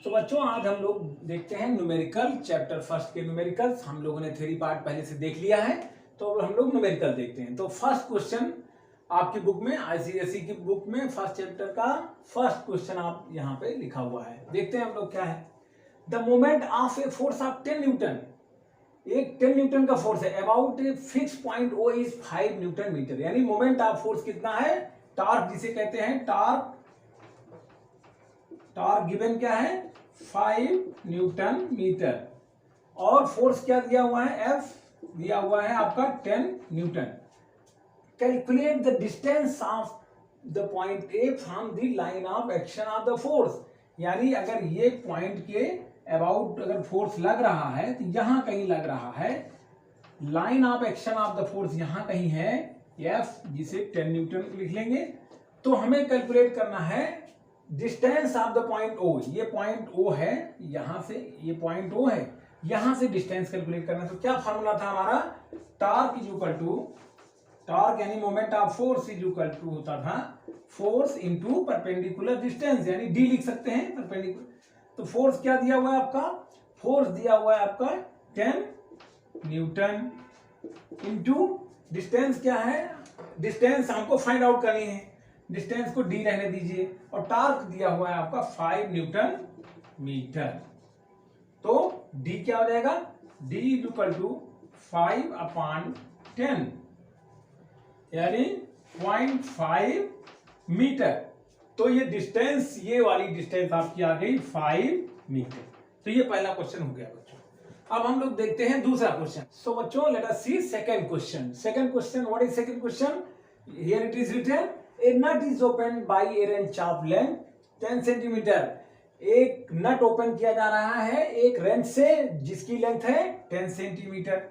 तो बच्चों आज हम लोग देखते हैं न्यूमेरिकल चैप्टर फर्स्ट के न्यूमेरिकल्स। हम लोगों ने थ्योरी पार्ट पहले से देख लिया है, तो अब हम लोग न्यूमेरिकल देखते हैं। तो फर्स्ट क्वेश्चन आपकी बुक में, आईसीएसई की बुक में फर्स्ट चैप्टर का फर्स्ट क्वेश्चन आप यहाँ पे लिखा हुआ है। देखते हैं हम लोग क्या है। The moment of a force of 10 newton, एक 10 न्यूटन का फोर्स है, about a fix point O is 5 newton metre. यानी मोमेंट ऑफ फोर्स कितना है, टॉर्क जिसे कहते हैं टॉर्क, टॉर्क गिवन क्या है 5 न्यूटन मीटर, और फोर्स क्या दिया हुआ है, एफ दिया हुआ है आपका 10 Newton. Calculate the distance of the point A from the line of action of the force. यानी अगर ये पॉइंट के अबाउट अगर फोर्स लग रहा है तो यहां कहीं लग रहा है, line of action of the force यहां कहीं है, एफ जिसे 10 न्यूटन लिख लेंगे। तो हमें कैलकुलेट करना है distance of the point O. ये पॉइंट ओ है, यहां से ये पॉइंट ओ है, यहां से डिस्टेंस कैलकुलेट करना। तो क्या फॉर्मूला था हमारा, torque is equal to, torque यानी moment of force is equal to होता था फोर्स इनटू परपेंडिकुलर डिस्टेंस, यानी डी लिख सकते हैं परपेंडिकुलर। तो फोर्स क्या दिया हुआ है आपका, फोर्स दिया हुआ है आपका 10 न्यूटन इनटू डिस्टेंस क्या है, डिस्टेंस हमको फाइंड आउट करनी है, डिस्टेंस को डी रहने दीजिए, और टॉर्क दिया हुआ है आपका 5 न्यूटन मीटर। तो डी क्या हो जाएगा, डी इज इक्वल टू 5/10 यानी 0.5 मीटर। तो ये डिस्टेंस, ये वाली डिस्टेंस आपकी आ गई 5 मीटर। तो ये पहला क्वेश्चन हो गया बच्चों। अब हम लोग देखते हैं दूसरा क्वेश्चन। सो बच्चों let us see second question. Second question, what is second question, here it is written a nut is open by a wrench of length 10 centimetre. एक नट ओपन किया जा रहा है एक रेंच से जिसकी लेंथ है 10 centimetre.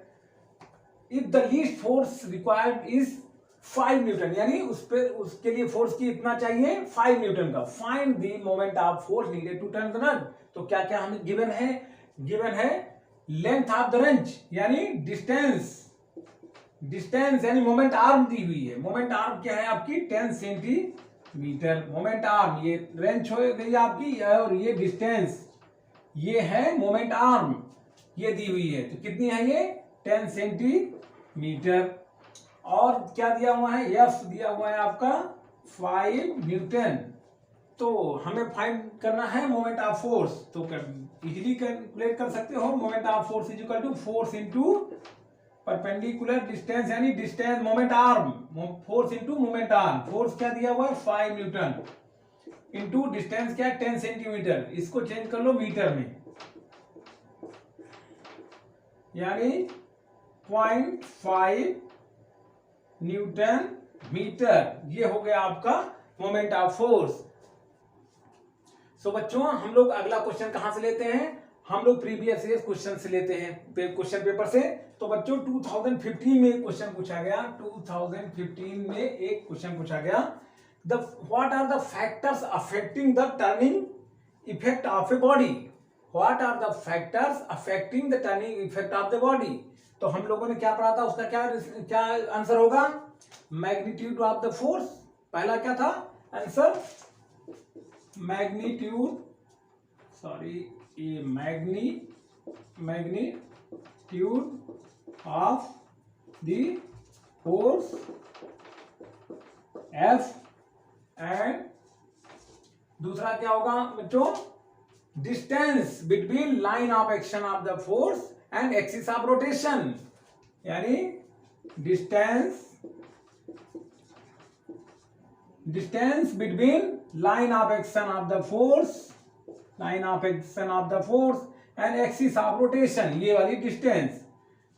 If the least force required is 5 Newton, यानी उस पर उसके लिए फोर्स की इतना चाहिए 5 न्यूटन का। Find the moment of force needed to turn the nut. तो क्या क्या हमें गिवन है, गिवन है लेंथ ऑफ द रेंच यानी डिस्टेंस, डिस्टेंस यानी मोमेंट आर्म दी हुई है। मोमेंट आर्म क्या है आपकी 10 सेंटीमीटर। मोमेंट आर्म ये रेंच हो गई आपकी, और ये डिस्टेंस ये है मोमेंट आर्म, ये दी हुई है। तो कितनी है ये 10 सेंटीमीटर। और क्या दिया हुआ है, एफ दिया हुआ है आपका 5 न्यूटन। तो हमें फाइंड करना है मोमेंट ऑफ फोर्स। तो इजीली कैलकुलेट कर सकते हो, moment of force is equal to force into perpendicular distance यानी distance moment arm, force into moment arm. Force क्या दिया हुआ है 5 न्यूटन इनटू डिस्टेंस क्या है 10 सेंटीमीटर। इसको चेंज कर लो मीटर में, यानी 0.5 न्यूटन मीटर। ये हो गया आपका मोमेंट ऑफ फोर्स। सो बच्चों हम लोग अगला क्वेश्चन कहां से लेते हैं, हम लोग प्रीवियस ईयर क्वेश्चन से लेते हैं, क्वेश्चन पेपर से। तो बच्चों 2015 में एक क्वेश्चन पूछा गया, 2015 में एक क्वेश्चन पूछा गया, the what are the factors affecting the turning effect of a body. What are the factors affecting the turning effect of the body. तो हम लोगों ने क्या पढ़ा था, उसका क्या आंसर होगा, मैग्नीट्यूड ऑफ द फोर्स। पहला क्या था आंसर, मैग्नीट्यूड, सॉरी ये magnitude of the force F, and दूसरा क्या होगा बच्चों, distance between line of action of the force and axis of rotation, यानी distance between line of action of the force, line of action of the force and axis of rotation, ये वाली distance.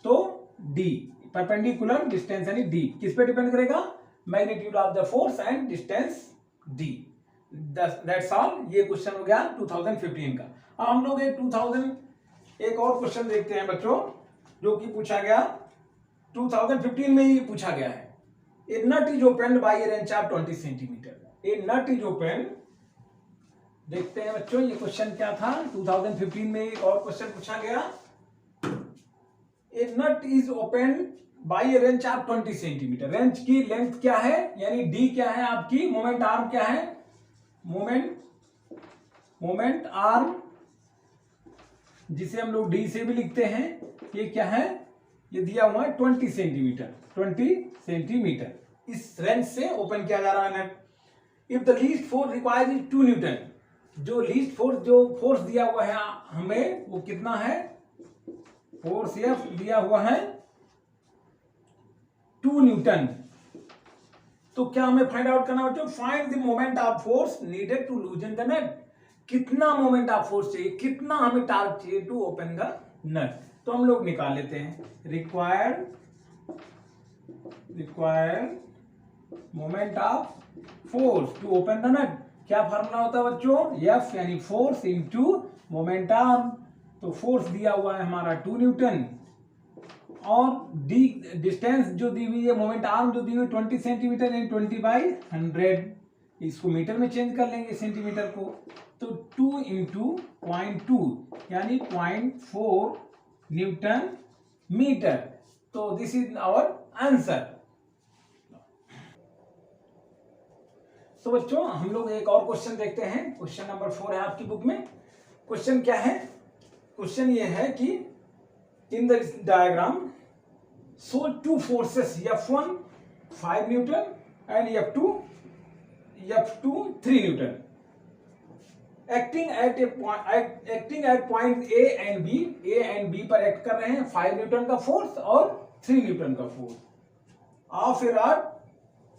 तो D perpendicular distance यानी D किस पे depend करेगा, magnitude of the force and distance D. That's all. ये question हो गया 2015 का। अब हम लोग एक और क्वेश्चन देखते हैं बच्चों, जो कि पूछा गया 2015 में ही पूछा गया है। A nut is open by a wrench of 20 centimetre. A nut is open, देखते हैं बच्चों ये क्वेश्चन क्या था, 2015 में एक और क्वेश्चन पूछा गया। A nut is open by a wrench of 20 centimetre. Wrench की लेंथ क्या है, यानी डी क्या है आपकी, मोमेंट आर्म क्या है, मोमेंट आर्म जिसे हम लोग डी से भी लिखते हैं, ये क्या है, ये दिया हुआ है 20 सेंटीमीटर, 20 सेंटीमीटर। इस रेंज से ओपन किया जा रहा है nut. If the least force required is 2 newton, जो लीस्ट फोर्स, जो फोर्स दिया हुआ है हमें, वो कितना है, फोर्स एफ दिया हुआ है 2 न्यूटन। तो क्या हमें फाइंड आउट करना बच्चों, find the moment of force needed to loosen the nut. कितना मोमेंट ऑफ फोर्स चाहिए, कितना हमें टार्क चाहिए टू ओपन द नट। तो हम लोग निकाल लेते हैं, required moment of force to open the nut. क्या फार्मूला होता है बच्चों, एफ यानी फोर्स इनटू मोमेंट आर्म। तो फोर्स दिया हुआ है हमारा 2 न्यूटन, और डी डिस्टेंस जो दी हुई है, मोमेंट आर्म जो दी हुई 20 सेंटीमीटर यानी 20/100। इसको मीटर में चेंज कर लेंगे सेंटीमीटर को। तो 2 इंटू 0.2 यानी 0.4 न्यूटन मीटर। तो दिस इज आवर आंसर। तो बच्चों हम लोग एक और क्वेश्चन देखते हैं। क्वेश्चन नंबर 4 है आपकी बुक में। क्वेश्चन क्या है, क्वेश्चन ये है कि in the diagram show 2 forces F1 5 Newton and F2 3 Newton acting at point A and B पर एक्ट कर रहे हैं। 5 न्यूटन का फोर्स और 3 न्यूटन का force. Of a rod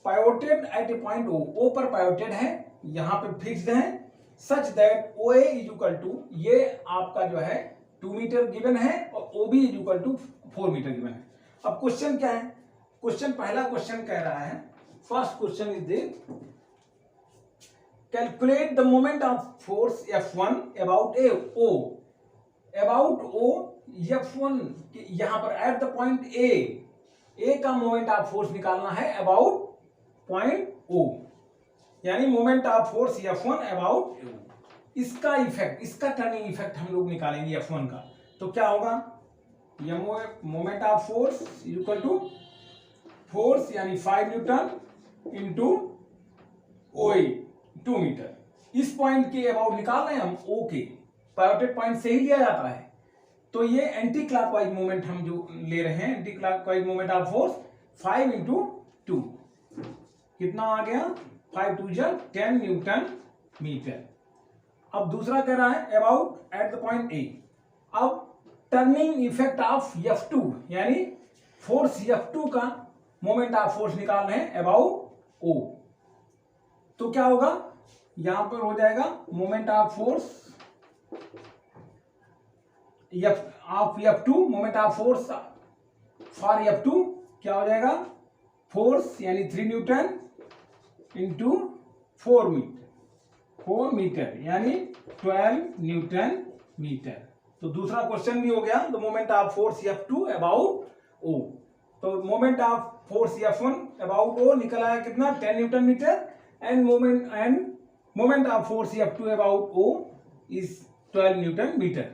pivoted at a point O पर पाइवोटेड है, यहां पे फिक्स्ड है, such that OA is equal to, ये आपका जो है 2 मीटर गिवन है और OB is equal to 4 metre given है। अब क्वेश्चन क्या है, क्वेश्चन पहला क्वेश्चन कह रहा है, first question is this, calculate the moment of force F1 about O। About O F1 यहां पर एट द पॉइंट A का मोमेंट ऑफ फोर्स निकालना है अबाउट पॉइंट O, यानी moment of force F1 about O। इसका effect, इसका turning effect हम लोग निकालेंगे F1 का। तो क्या होगा, moment of force equal to force यानी 5 न्यूटन इंटू OA 2 मीटर। इस पॉइंट के अबाउट निकाल रहे हैं हम O के, पाइवोटेड पॉइंट से ही लिया जाता है। तो ये एंटी क्लॉकवाइज मोमेंट हम जो ले रहे हैं, anti clockwise moment of force 5 into 2 कितना आ गया, 5 2 10 न्यूटन मीटर। अब दूसरा कह रहा है about eight the point A। अब टर्निंग इफेक्ट ऑफ F2 यानी फोर्स F2 का मोमेंट ऑफ फोर्स निकाल रहे हैं अबाउट O। तो क्या होगा, यहां पर हो जाएगा moment of force F2, moment of force for F2 क्या हो जाएगा, फोर्स यानी 3 न्यूटन इंटू 4 मीटर यानी 12 न्यूटन मीटर। तो दूसरा क्वेश्चन भी हो गया, the moment of force F2 about O। तो moment of force F1 about O निकल आया कितना, 10 newton metre, and moment of force F2 about O is 12 newton metre.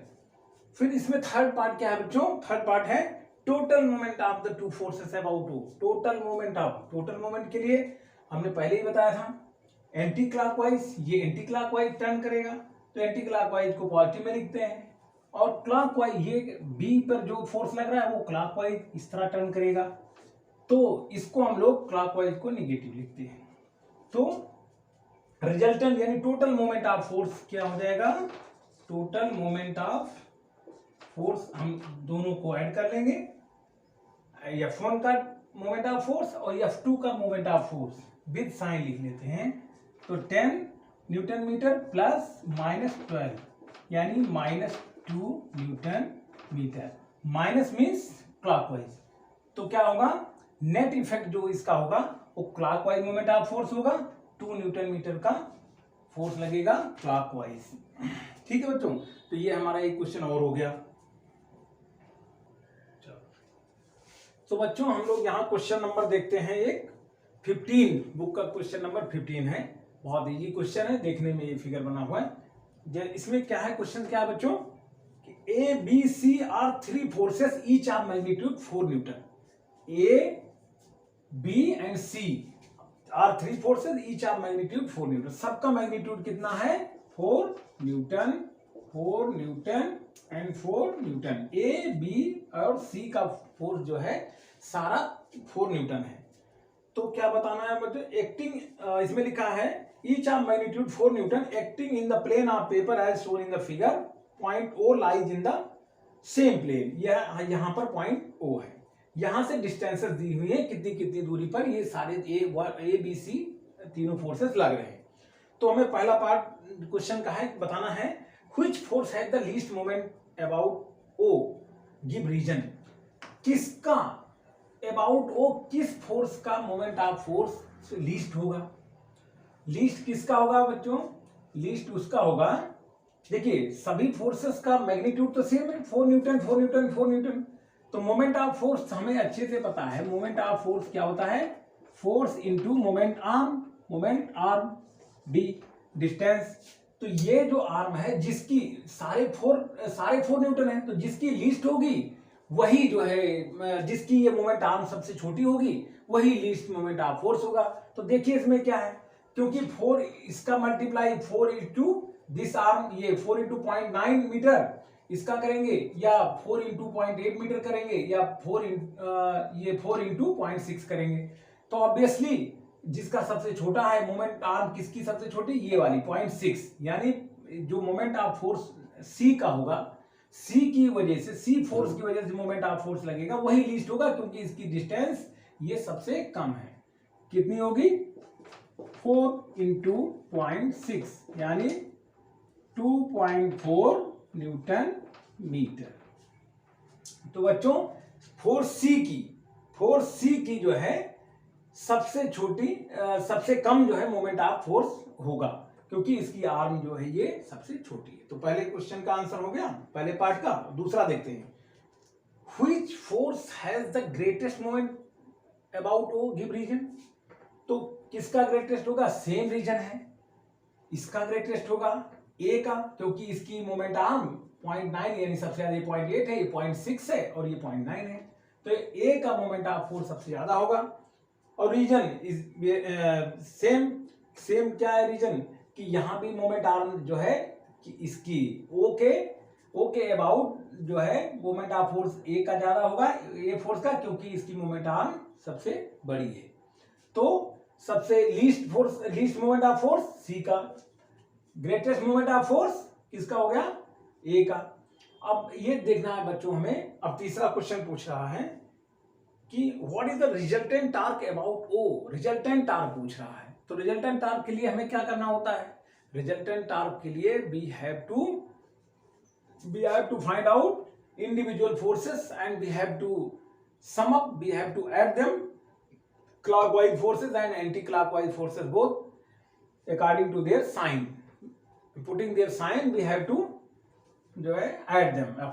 फिर इसमें थर्ड पार्ट क्या है बच्चों, थर्ड पार्ट है total moment of the 2 forces about O। Total moment के लिए हमने पहले ही बताया था, एंटी क्लॉकवाइज, ये एंटी क्लॉकवाइज टर्न करेगा, तो एंटी क्लॉकवाइज को पॉजिटिव में लिखते हैं, और क्लॉकवाइज ये B पर जो फोर्स लग रहा है वो क्लॉकवाइज इस तरह टर्न करेगा, तो इसको हम लोग क्लॉकवाइज को नेगेटिव लिखते हैं। तो रिजल्टेंट यानी टोटल मोमेंट ऑफ फोर्स क्या हो जाएगा, टोटल मोमेंट ऑफ फोर्स हम दोनों को ऐड कर लेंगे, F1 का मोमेंट ऑफ फोर्स और F2 का moment of force with sign लिख लेते हैं। तो 10 न्यूटन मीटर प्लस -12 यानी -2 newton metre. Minus means clockwise. तो क्या होगा, नेट इफेक्ट जो इसका होगा वो क्लॉकवाइज मोमेंट ऑफ फोर्स होगा, 2 न्यूटन मीटर का फोर्स लगेगा क्लॉकवाइज। ठीक है बच्चों, तो ये हमारा एक क्वेश्चन और हो गया। तो बच्चों हम लोग यहाँ क्वेश्चन नंबर देखते हैं, एक 15 बुक का क्वेश्चन नंबर 15 है। बहुत इजी क्वेश्चन है, देखने में ये फिगर बना हुआ है। इसमें क्या है, क्वेश्चन क्या है बच्चों कि A, B, C are 3 forces each are magnitude 4 newton. A, B and C are 3 forces each are magnitude 4 newton. सबका मैग्नीट्यूड कितना है, 4 newton 4 newton and 4 newton, A B और सी का फोर्स जो है सारा 4 न्यूटन है। तो क्या बताना है बच्चों, एक्टिंग इसमें लिखा है each of magnitude 4 newton acting in the plane of paper as shown in the figure, point O lies in the same plane. यह यहाँ पर पॉइंट ओ है, यहां से डिस्टेंसेस दी हुई है कितनी कितनी दूरी पर ये सारे ए बी सी तीनों फोर्सेस लग रहे हैं। तो हमें पहला पार्ट क्वेश्चन का है बताना है which force has the least moment about O, give reason. किसका अबाउट ओ, किस फोर्स का मोमेंट ऑफ फोर्स लीस्ट होगा। लीस्ट किसका होगा बच्चों, लीस्ट उसका होगा, देखिए सभी फोर्सेस का मैग्नीट्यूड तो सेम है, 4 न्यूटन 4 न्यूटन 4 न्यूटन। तो मोमेंट ऑफ फोर्स हमें अच्छे से पता है, मोमेंट ऑफ फोर्स क्या होता है, force into moment arm D distance. तो ये जो आर्म है जिसकी सारे फोर न्यूटन है, तो जिसकी लीस्ट होगी वही जो है, जिसकी ये मोमेंट आर्म सबसे छोटी होगी वही लीस्ट मोमेंट ऑफ फोर्स होगा। तो देखिए इसमें क्या है, क्योंकि 4 इसका मल्टीप्लाई 4 इंटू दिस आर्म, ये 4 इंटू 0.9 मीटर इसका करेंगे, या 4 इंटू 0.8 मीटर करेंगे, या 4 इंटू 0.6 करेंगे। तो ऑब्वियसली जिसका सबसे छोटा है मोमेंट आर्म, किसकी सबसे छोटी, ये वाली 0.6, यानी जो मोमेंट ऑफ फोर्स सी का होगा, सी की वजह से, सी फोर्स की वजह से मोमेंट ऑफ फोर्स लगेगा वही लीस्ट होगा, क्योंकि इसकी डिस्टेंस ये सबसे कम है। कितनी होगी, 4 इंटू 0.6 यानी 2.4 न्यूटन मीटर। तो बच्चों फोर्स सी की जो है सबसे छोटी, सबसे कम जो है मोमेंट ऑफ फोर्स होगा, क्योंकि इसकी आर्म जो है ये सबसे छोटी है। तो पहले क्वेश्चन का आंसर हो गया पहले पार्ट का। दूसरा देखते हैं, which force has the greatest moment about O, give reason. तो किसका ग्रेटेस्ट होगा, सेम रीजन है, इसका ग्रेटेस्ट होगा ए का, क्योंकि इसकी मोमेंट आर्म 0.9 यानी सबसे ज्यादा 0.8 है, ये 0.6 है और ये 0.9 है। तो ए का मोमेंट ऑफ फोर्स सबसे ज्यादा होगा। और रीजन इज सेम क्या है रीजन, कि यहां भी मोमेंट आर्म जो है कि इसकी ओ के अबाउट जो है मोमेंट ऑफ फोर्स ए का ज्यादा होगा, ए फोर्स का, क्योंकि इसकी मोमेंट आर्म सबसे बड़ी है। तो सबसे लीस्ट मोमेंट ऑफ फोर्स सी का, ग्रेटेस्ट मोमेंट ऑफ फोर्स किसका हो गया, ए का। अब ये देखना है बच्चों हमें, अब तीसरा क्वेश्चन पूछ रहा है कि what is the resultant torque about O, resultant torque पूछ रहा है। तो रिजल्टेंट टार्क के लिए हमें क्या करना होता है, रिजल्टेंट टार्क के लिए we have to find out individual forces and we have to sum up, we have to add them, clockwise forces and anti-clockwise forces both according to their sign, putting their sign we have to जो है add them up।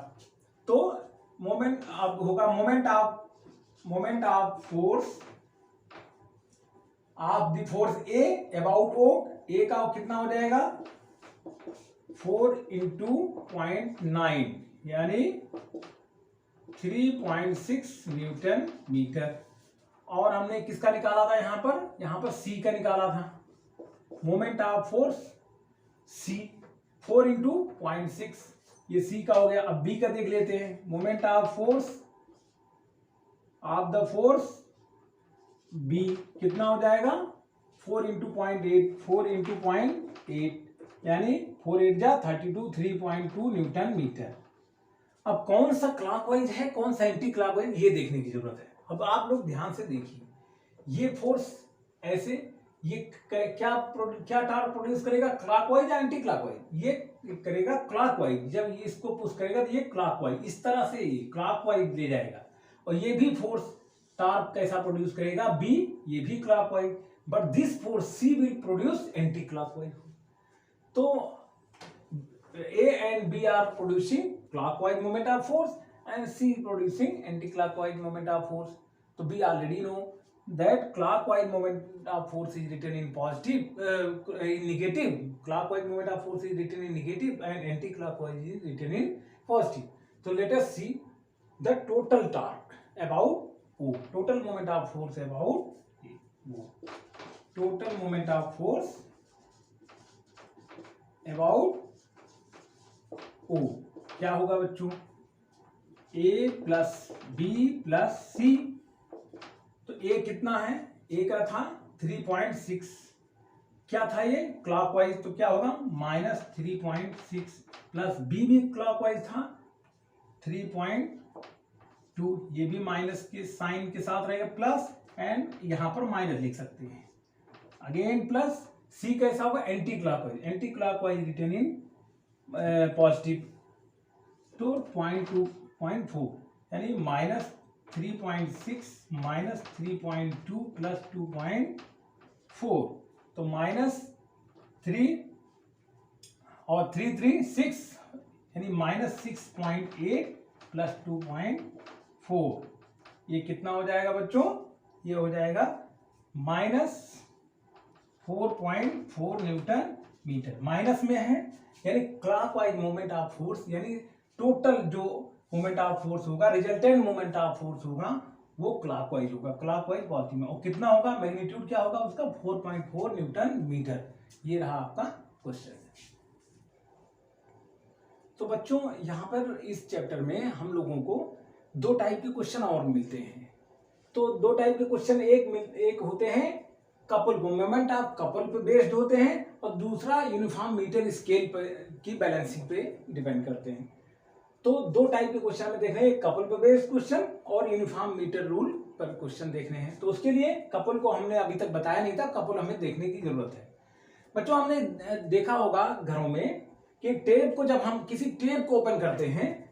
तो moment अब होगा moment of force of the force A about O, A का कितना हो जाएगा 4 into 0.9 यानी 3.6 न्यूटन मीटर। और हमने किसका निकाला था, यहां पर सी का निकाला था, moment of force C 4 into 0.6, ये सी का हो गया। अब बी का देख लेते हैं, moment of force of the force B कितना हो जाएगा 4 इंटू 0.8 यानी 4 8 जा 32, 3.2 न्यूटन मीटर। अब कौन सा क्लॉकवाइज है कौन सा एंटी क्लॉकवाइज, ये देखने की जरूरत है। अब आप लोग ध्यान से देखिए, ये फोर्स ऐसे, ये क्या टार्क प्रोड्यूस करेगा, क्लॉकवाइज या एंटी क्लॉकवाइज, ये करेगा क्लॉकवाइज। जब ये इसको पुश करेगा तो ये क्लॉकवाइज, इस तरह से ये क्लॉकवाइज ले जाएगा। और ये भी फोर्स टार्क कैसा प्रोड्यूस करेगा, बी, ये भी clockwise, but this force C will produce anti clockwise. तो A and B are producing clockwise moment of force and C producing anti-clockwise moment of force. So we already know that clockwise moment of force is written in positive, in negative. Clockwise moment of force is written in negative and anti-clockwise is written in positive. So let us see the total torque about O. Total moment of force about O. Total moment of force about ओ, क्या होगा बच्चों, ए plus B plus सी। तो ए कितना है, ए का था 3.6, क्या था ये क्लॉकवाइज, तो क्या होगा -3.6 प्लस बी भी क्लॉकवाइज था 3.2, ये भी माइनस के साइन के साथ रहेगा प्लस, एंड यहां पर माइनस लिख सकते हैं अगेन प्लस। सी कैसा होगा, anti clockwise, anti clockwise return in positive, तो 0.2 0.4 यानी -3.6 -3.2 प्लस 2.4, तो -3 और 3 6 यानी -6.8 प्लस 2.4, ये कितना हो जाएगा बच्चों, ये हो जाएगा -4.4 न्यूटन मीटर। माइनस में है यानी क्लॉकवाइज मोमेंट ऑफ फोर्स, यानी टोटल जो मोमेंट ऑफ फोर्स होगा, रिजल्टेंट मोमेंट ऑफ फोर्स होगा वो क्लॉकवाइज होगा, क्लॉकवाइज पॉजिटिव में। और कितना होगा, मैग्नीट्यूड क्या होगा उसका 4.4 न्यूटन मीटर। ये रहा आपका क्वेश्चन। तो बच्चों यहां पर इस चैप्टर में हम लोगों को दो टाइप के क्वेश्चन और मिलते हैं। तो दो टाइप के क्वेश्चन, एक होते हैं कपल, मोमेंट ऑफ कपल पे बेस्ड होते हैं, और दूसरा यूनिफॉर्म मीटर स्केल पे की बैलेंसिंग पे डिपेंड करते हैं। तो दो टाइप के क्वेश्चन में देख रहे हैं, कपल पे बेस्ड क्वेश्चन और यूनिफॉर्म मीटर रूल पर क्वेश्चन देखने हैं। तो उसके लिए कपल को हमने अभी तक बताया नहीं था, कपल हमें देखने की जरूरत है। बच्चों हमने देखा होगा घरों में कि टेप को, जब हम किसी टेप को ओपन करते हैं,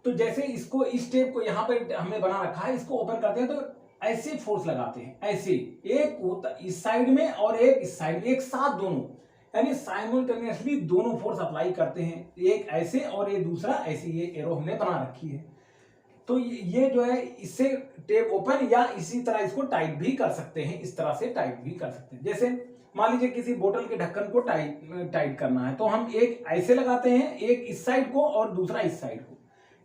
तो जैसे इसको, इस टेप को यहाँ पे हमने बना रखा है, इसको ओपन करते हैं तो ऐसे फोर्स लगाते हैं, ऐसे एक होता इस साइड में और एक इस साइड में, एक साथ दोनों, यानी साइमल्टेनियसली दोनों फोर्स अप्लाई करते हैं, एक ऐसे और ये दूसरा ऐसे, ये एरो हमने बना रखी है। तो ये जो है, इससे टेप ओपन या इसी तरह इसको टाइट भी कर सकते हैं, इस तरह से टाइट भी कर सकते हैं। जैसे मान लीजिए किसी बोतल के ढक्कन को टाइट करना है, तो हम एक ऐसे लगाते हैं, एक इस साइड को और दूसरा इस साइड को।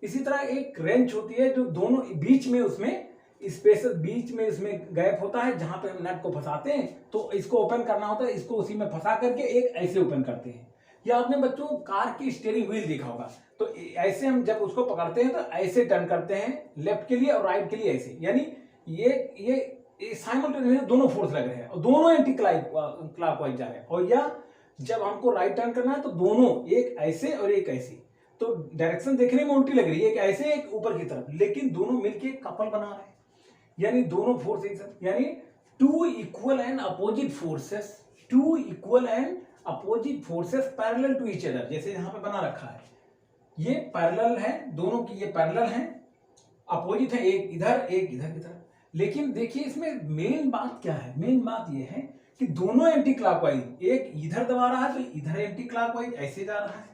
इसी तरह एक रेंच होती है जो दोनों बीच में, उसमें स्पेस बीच में इसमें गैप होता है जहां पे हम नट को फंसाते हैं, तो इसको ओपन करना होता है, इसको उसी में फंसा करके एक ऐसे ओपन करते हैं। या आपने बच्चों कार की स्टीयरिंग व्हील देखा होगा, तो ऐसे हम जब उसको पकड़ते हैं तो ऐसे टर्न करते हैं, लेफ्ट के लिए और राइट के लिए ऐसे, यानी ये साइमल्टेनियस दोनों फोर्स लग रहे हैं और दोनों एंटी क्लॉकवाइज जा रहे हैं। और या जब हमको राइट टर्न करना है तो दोनों, एक ऐसे और एक ऐसे, तो डायरेक्शन देखने में उल्टी लग रही है, एक ऐसे एक ऊपर की तरफ, लेकिन दोनों मिलके कपल बना रहे हैं, यानी दोनों फोर्स एक साथ, यानी two equal and opposite forces, two equal and opposite forces parallel to each other. जैसे यहां पे बना रखा है, ये पैरेलल है, दोनों की ये पैरेलल है, अपोजिट है, एक इधर एक इधर की तरफ। लेकिन देखिए इसमें मेन बात क्या है, मेन बात ये है कि दोनों एंटी क्लॉकवाइज, एक इधर दबा रहा है तो इधर एंटी क्लॉकवाइज ऐसे जा रहा है,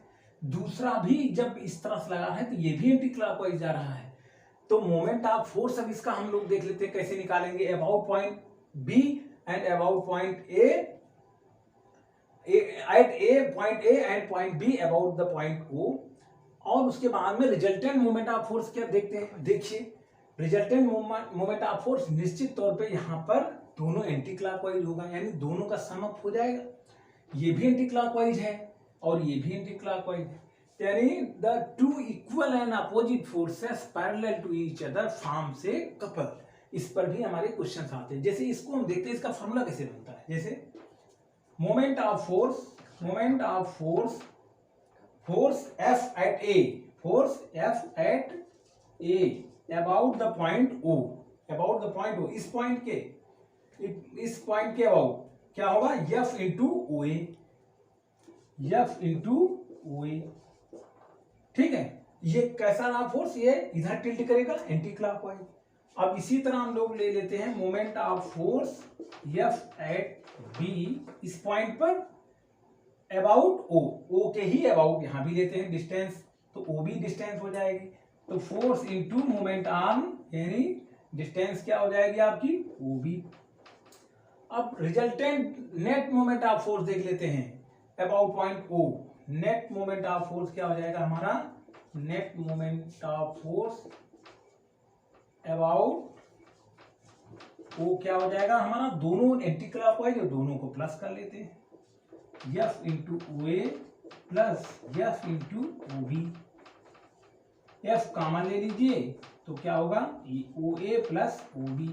दूसरा भी जब इस तरह से लगा है तो ये भी एंटी क्लॉकवाइज जा रहा है। तो मोमेंट ऑफ फोर्स अब इसका हम लोग देख लेते हैं कैसे निकालेंगे। About point B and about point A, at point A and point B about the point O. और उसके बाद में रिजल्टेंट मोमेंट ऑफ फोर्स क्या देखते हैं। देखिए रिजल्टेंट मोमेंट ऑफ फोर्स निश्चित तौर पे यहाँ पर दोनों एंटी क्लॉकवाइज होगा, यानी दोनों का सम अप हो जाएगा, ये भी एंटी क्लॉकवाइज है और ये भी एंटी क्लॉकवाइज है, यानी the two equal and opposite forces parallel to each other form से कपल। इस पर भी हमारे क्वेश्चन आते हैं। जैसे इसको हम देखते हैं, इसका फॉर्मूला कैसे बनता है। जैसे moment of force force F at A, force F at A about the point O, about the point O, इस पॉइंट के अबाउट क्या होगा, F into O A, F into O A. ठीक है, ये कैसा रहा फोर्स, ये इधर टिल्ट करेगा एंटी क्लॉकवाइज। अब इसी तरह हम लोग ले लेते हैं moment of force F at B, इस पॉइंट पर अबाउट ओ, ओ के ही अबाउट यहां भी लेते हैं डिस्टेंस, तो ओ भी डिस्टेंस हो जाएगी, तो फोर्स इंटू मोमेंट आर्म, यानी डिस्टेंस क्या हो जाएगी आपकी, ओ भी। अब resultant net moment of force देख लेते हैं about point O. Net moment of force क्या हो जाएगा हमारा, net moment of force about O क्या हो जाएगा हमारा, दोनों एंटी क्लॉकवाइज और दोनों को प्लस कर लेते हैं, F into O A plus F into O B. F common ले लीजिए तो क्या होगा, ओ ए प्लस ओ बी।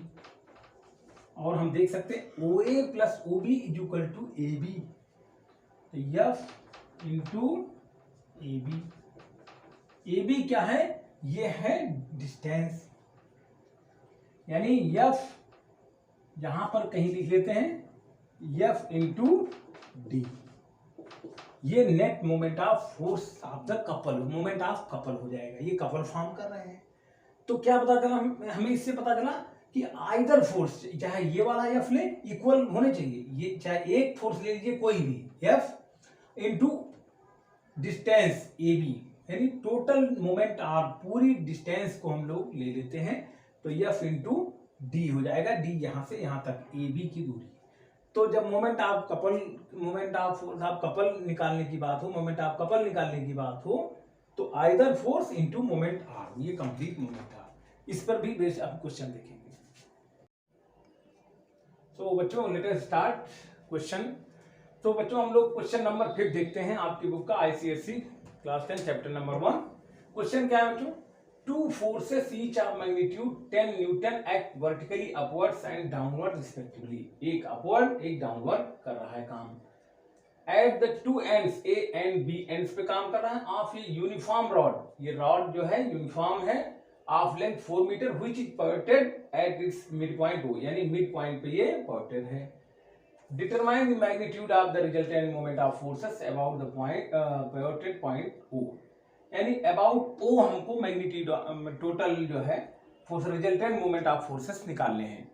और हम देख सकते हैं O A plus O B is equal to A B. तो F into A B. A B क्या है, ये है डिस्टेंस, यानी एफ यहां पर कहीं लिख लेते हैं, एफ इंटू डी। ये net moment of force of the couple, moment of couple हो जाएगा। ये कपल फॉर्म कर रहे हैं। तो क्या पता चला हमें, इससे पता चला कि आइदर फोर्स, चाहे ये वाला एफ ले, इक्वल होने चाहिए। ये चाहे एक फोर्स ले लीजिए कोई भी, F into distance A B, यानी टोटल मोमेंट और पूरी डिस्टेंस को हम लोग ले लेते हैं, तो एफ इंटू डी हो जाएगा। डी यहां से यहां तक ए बी की दूरी। तो जब moment of couple, moment of force of couple निकालने की बात हो, मोमेंट ऑफ कपल निकालने की बात हो, तो either force into moment arm, ये कंप्लीट मोमेंट आर। इस पर भी बेस आप क्वेश्चन देखेंगे। तो बच्चों लेट अस स्टार्ट क्वेश्चन। तो बच्चों हम लोग क्वेश्चन नंबर 5 देखते हैं आपकी बुक का, ICSC class 10 chapter number 1। Question क्या है बच्चों, two forces each of magnitude 10 newton act vertically upwards and downward respectively. एक अपवर्ड एक डाउनवर्ड कर रहा है काम। At the two ends A and B ends पे काम कर रहा है ऑफ ए यूनिफॉर्म रॉड। ये रॉड जो है यूनिफॉर्म है, of length 4 metre which is supported at its mid point O, यानी मिड पॉइंट पे ये पोर्टेड है। Determine the magnitude of the resultant moment of forces about the point pivoted point O, यानी about O हमको magnitude total जो है force resultant moment of forces निकालने हैं।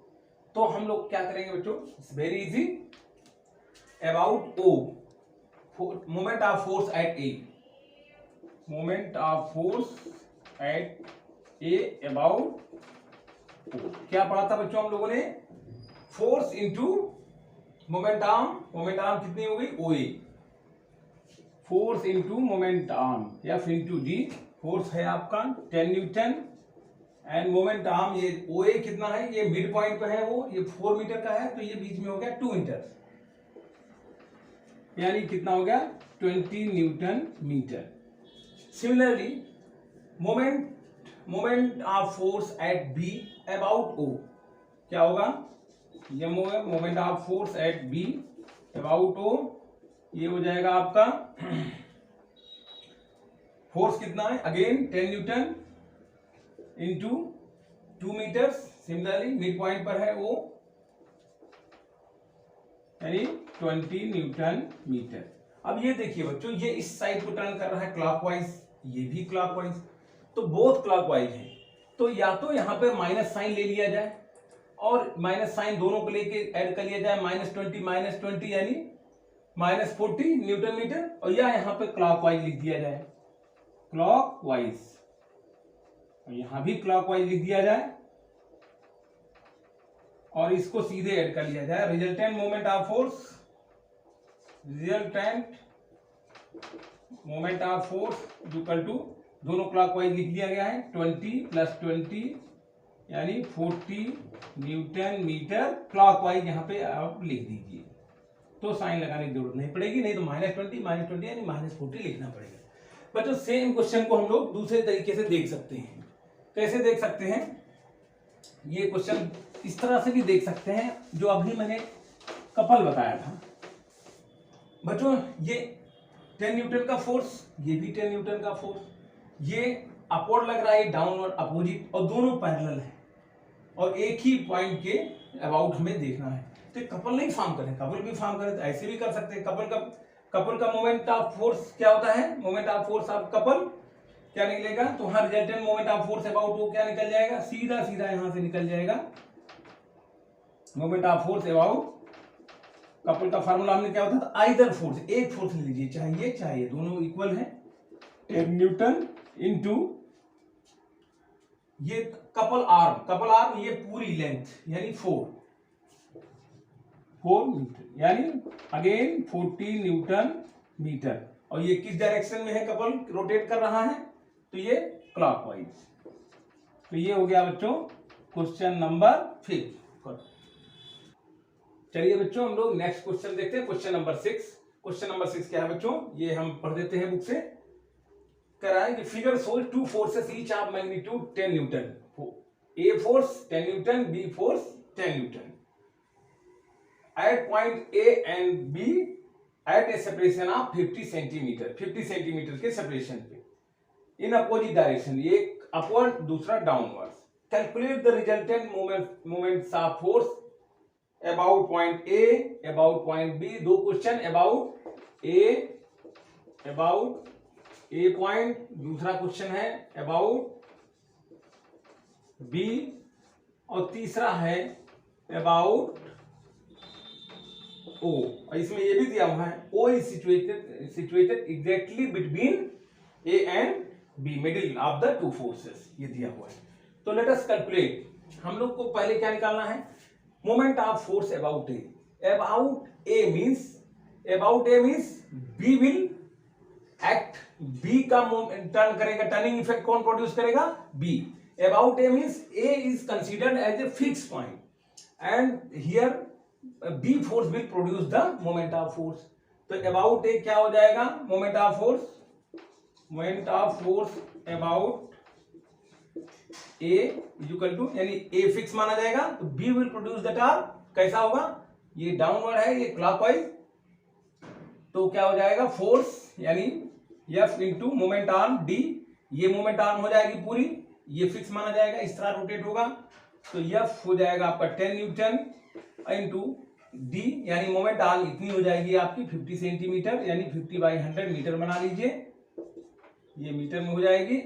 तो हम लोग क्या करेंगे बच्चों, it's very easy. About O, moment of force at A, moment of force at A about O. क्या पढ़ा था बच्चों हम लोगों ने, force into moment arm. Moment arm कितनी हो गई, O A, force into moment arm, F into G. Force है आपका 10 न्यूटन एंड मोमेंट आर्म ये ओ ए कितना है, ये मिड पॉइंट पे है, वो ये 4 मीटर का है, तो ये बीच में हो गया 2 मीटर, यानी कितना हो गया 20 newton metre. Similarly moment of force at B about O, क्या होगा, ये moment of force at B about O, ये हो जाएगा आपका फोर्स कितना है, again 10 newton into 2 metre. Similarly mid point पर है वो, यानी 20 न्यूटन मीटर। अब ये देखिए बच्चों, ये इस साइड को टर्न कर रहा है क्लॉकवाइज, ये भी क्लॉकवाइज, तो बोथ क्लॉकवाइज है। तो या तो यहाँ पे माइनस साइन ले लिया जाए और माइनस साइन दोनों को लेके ऐड कर लिया जाए, -20 यानी -40 न्यूटन मीटर, और या यहाँ पे क्लॉकवाइज लिख दिया जाए, क्लॉकवाइज, और यहां भी क्लॉकवाइज लिख दिया जाए और इसको सीधे ऐड कर लिया जाए। Resultant moment of force, resultant moment of force equal to, दोनों क्लॉकवाइज लिख दिया गया है, 20 + 20 यानी 40 न्यूटन मीटर। क्लॉकवाइज यहाँ पे आप लिख दीजिए, तो साइन लगाने की जरूरत नहीं पड़ेगी, नहीं तो -20 यानी -40 लिखना पड़ेगा। बच्चों सेम क्वेश्चन को हम लोग दूसरे तरीके से देख सकते हैं। कैसे देख सकते हैं, ये क्वेश्चन इस तरह से भी देख सकते हैं, जो अभी मैंने कपल बताया था बच्चों। ये 10 न्यूटन का फोर्स, ये भी 10 न्यूटन का फोर्स, ये अपवर्ड लग रहा है, डाउनवर्ड अपोजिट, और दोनों पैरेलल है और एक ही पॉइंट के अबाउट हमें देखना है। तो कपल नहीं फॉर्म करें, कपल भी फॉर्म करें तो ऐसे भी कर सकते हैं। कपल का मोमेंट ऑफ फोर्स क्या होता है, moment of force of couple क्या निकलेगा, तो हाँ resultant moment of force about वो क्या निकल जाएगा, सीधा सीधा यहां से निकल जाएगा moment of force about couple का फार्मूला हमने क्या होता था, आइदर फोर्स, एक फोर्स ले लीजिए, चाहे ये दोनों इक्वल है, 10 न्यूटन इंटू ये कपल आर्म ये पूरी लेंथ यानी 4 मीटर, यानी अगेन 40 न्यूटन मीटर, और ये किस डायरेक्शन में है, कपल रोटेट कर रहा है, तो ये क्लॉकवाइज। तो ये हो गया बच्चों क्वेश्चन नंबर 5। चलिए बच्चों हम लोग नेक्स्ट क्वेश्चन देखते हैं, क्वेश्चन नंबर 6। क्वेश्चन नंबर 6 क्या है बच्चों, ये हम पढ़ देते हैं बुक से। कह रहा है कि figure shows two forces each of magnitude 10 newton. A force 10 newton, B force 10 newton at point A and B at a separation of 50 centimetre, 50 centimetre के सेपरेशन पे इन अपोजिट डायरेक्शन, एक अपवर्ड दूसरा downward. Calculate the resultant moments of force about point A, about point B. दो question, about A point, दूसरा question है about B, और तीसरा है अबाउट ओ। इसमें ये भी दिया हुआ है O is situated exactly between A and B, middle of the two forces, ये दिया हुआ है। तो लेट अस कैलकुलेट। हम लोग को पहले क्या निकालना है, moment of force about A. About A means B will act, B का टर्न करेगा, टर्निंग इफेक्ट कौन प्रोड्यूस करेगा, B. About A means A is considered as a fix point and here B force will produce the moment of force. तो about A क्या हो जाएगा, moment of force about A equal to, यानी A fix माना जाएगा तो B will produce the torque. कैसा होगा, ये डाउनवर्ड है, ये क्लॉकवाइज, तो क्या हो जाएगा फोर्स यानी F into moment arm D. ये मोमेंट आर्म हो जाएगी पूरी, ये फिक्स माना जाएगा, इस तरह रोटेट होगा, तो एफ हो जाएगा आपका 10 न्यूटन इंटू डी, यानी मोमेंट आर्म इतनी हो जाएगी आपकी 50 सेंटीमीटर, यानी 50/100 मीटर बना लीजिए, ये मीटर में हो जाएगी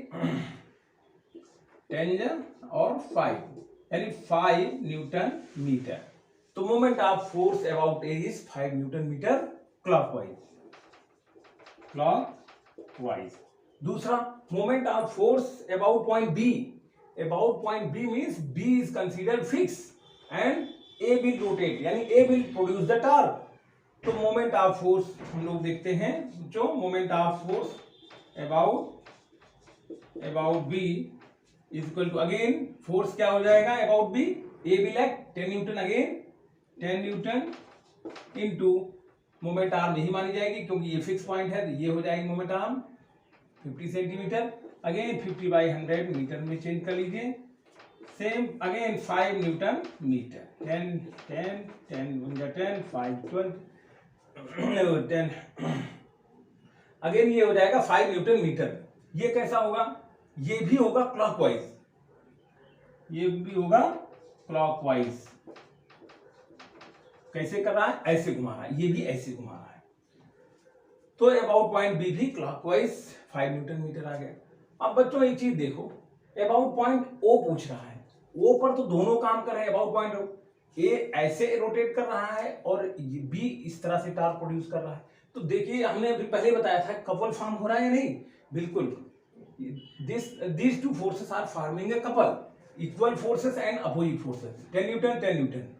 10 और 5, यानी 5 न्यूटन मीटर। तो moment of force about A is 5 newton metre clockwise. दूसरा, moment of force about point B. About point B means B is considered fix and A will rotate, यानी A will produce the torque. तो moment of force हम लोग देखते हैं जो moment of force about B is equal to, again force क्या हो जाएगा about B, A will act 10 Newton, again 10 newton into moment arm यही मानी जाएगी क्योंकि ये फिक्स पॉइंट है, तो ये हो जाएगी moment arm 50 centimetre, again 50/100 metre में चेंज कर लीजिए, same again 5 newton metre, 10 5 12 10 again ये हो जाएगा 5 न्यूटन मीटर। ये कैसा होगा, ये भी होगा क्लॉकवाइज, ये भी होगा क्लॉकवाइज। कैसे कर रहा है, ऐसे घुमा रहा है, ये भी ऐसे घुमा रहा है, तो अबाउट पॉइंट बी भी क्लॉकवाइज 5 न्यूटन मीटर आ गया। अब बच्चों एक चीज देखो, अबाउट पॉइंट ओ पूछ रहा है, ओ पर तो दोनों काम कर रहे हैं, अबाउट पॉइंट ओ, ए ऐसे रोटेट कर रहा है और बी इस तरह से टॉर्क प्रोड्यूस कर रहा है। तो देखिए हमने अभी पहले बताया था कपल फॉर्म हो रहा है या नहीं, बिल्कुल। these two forces are forming a couple, equal forces and opposite forces, 10 Newton,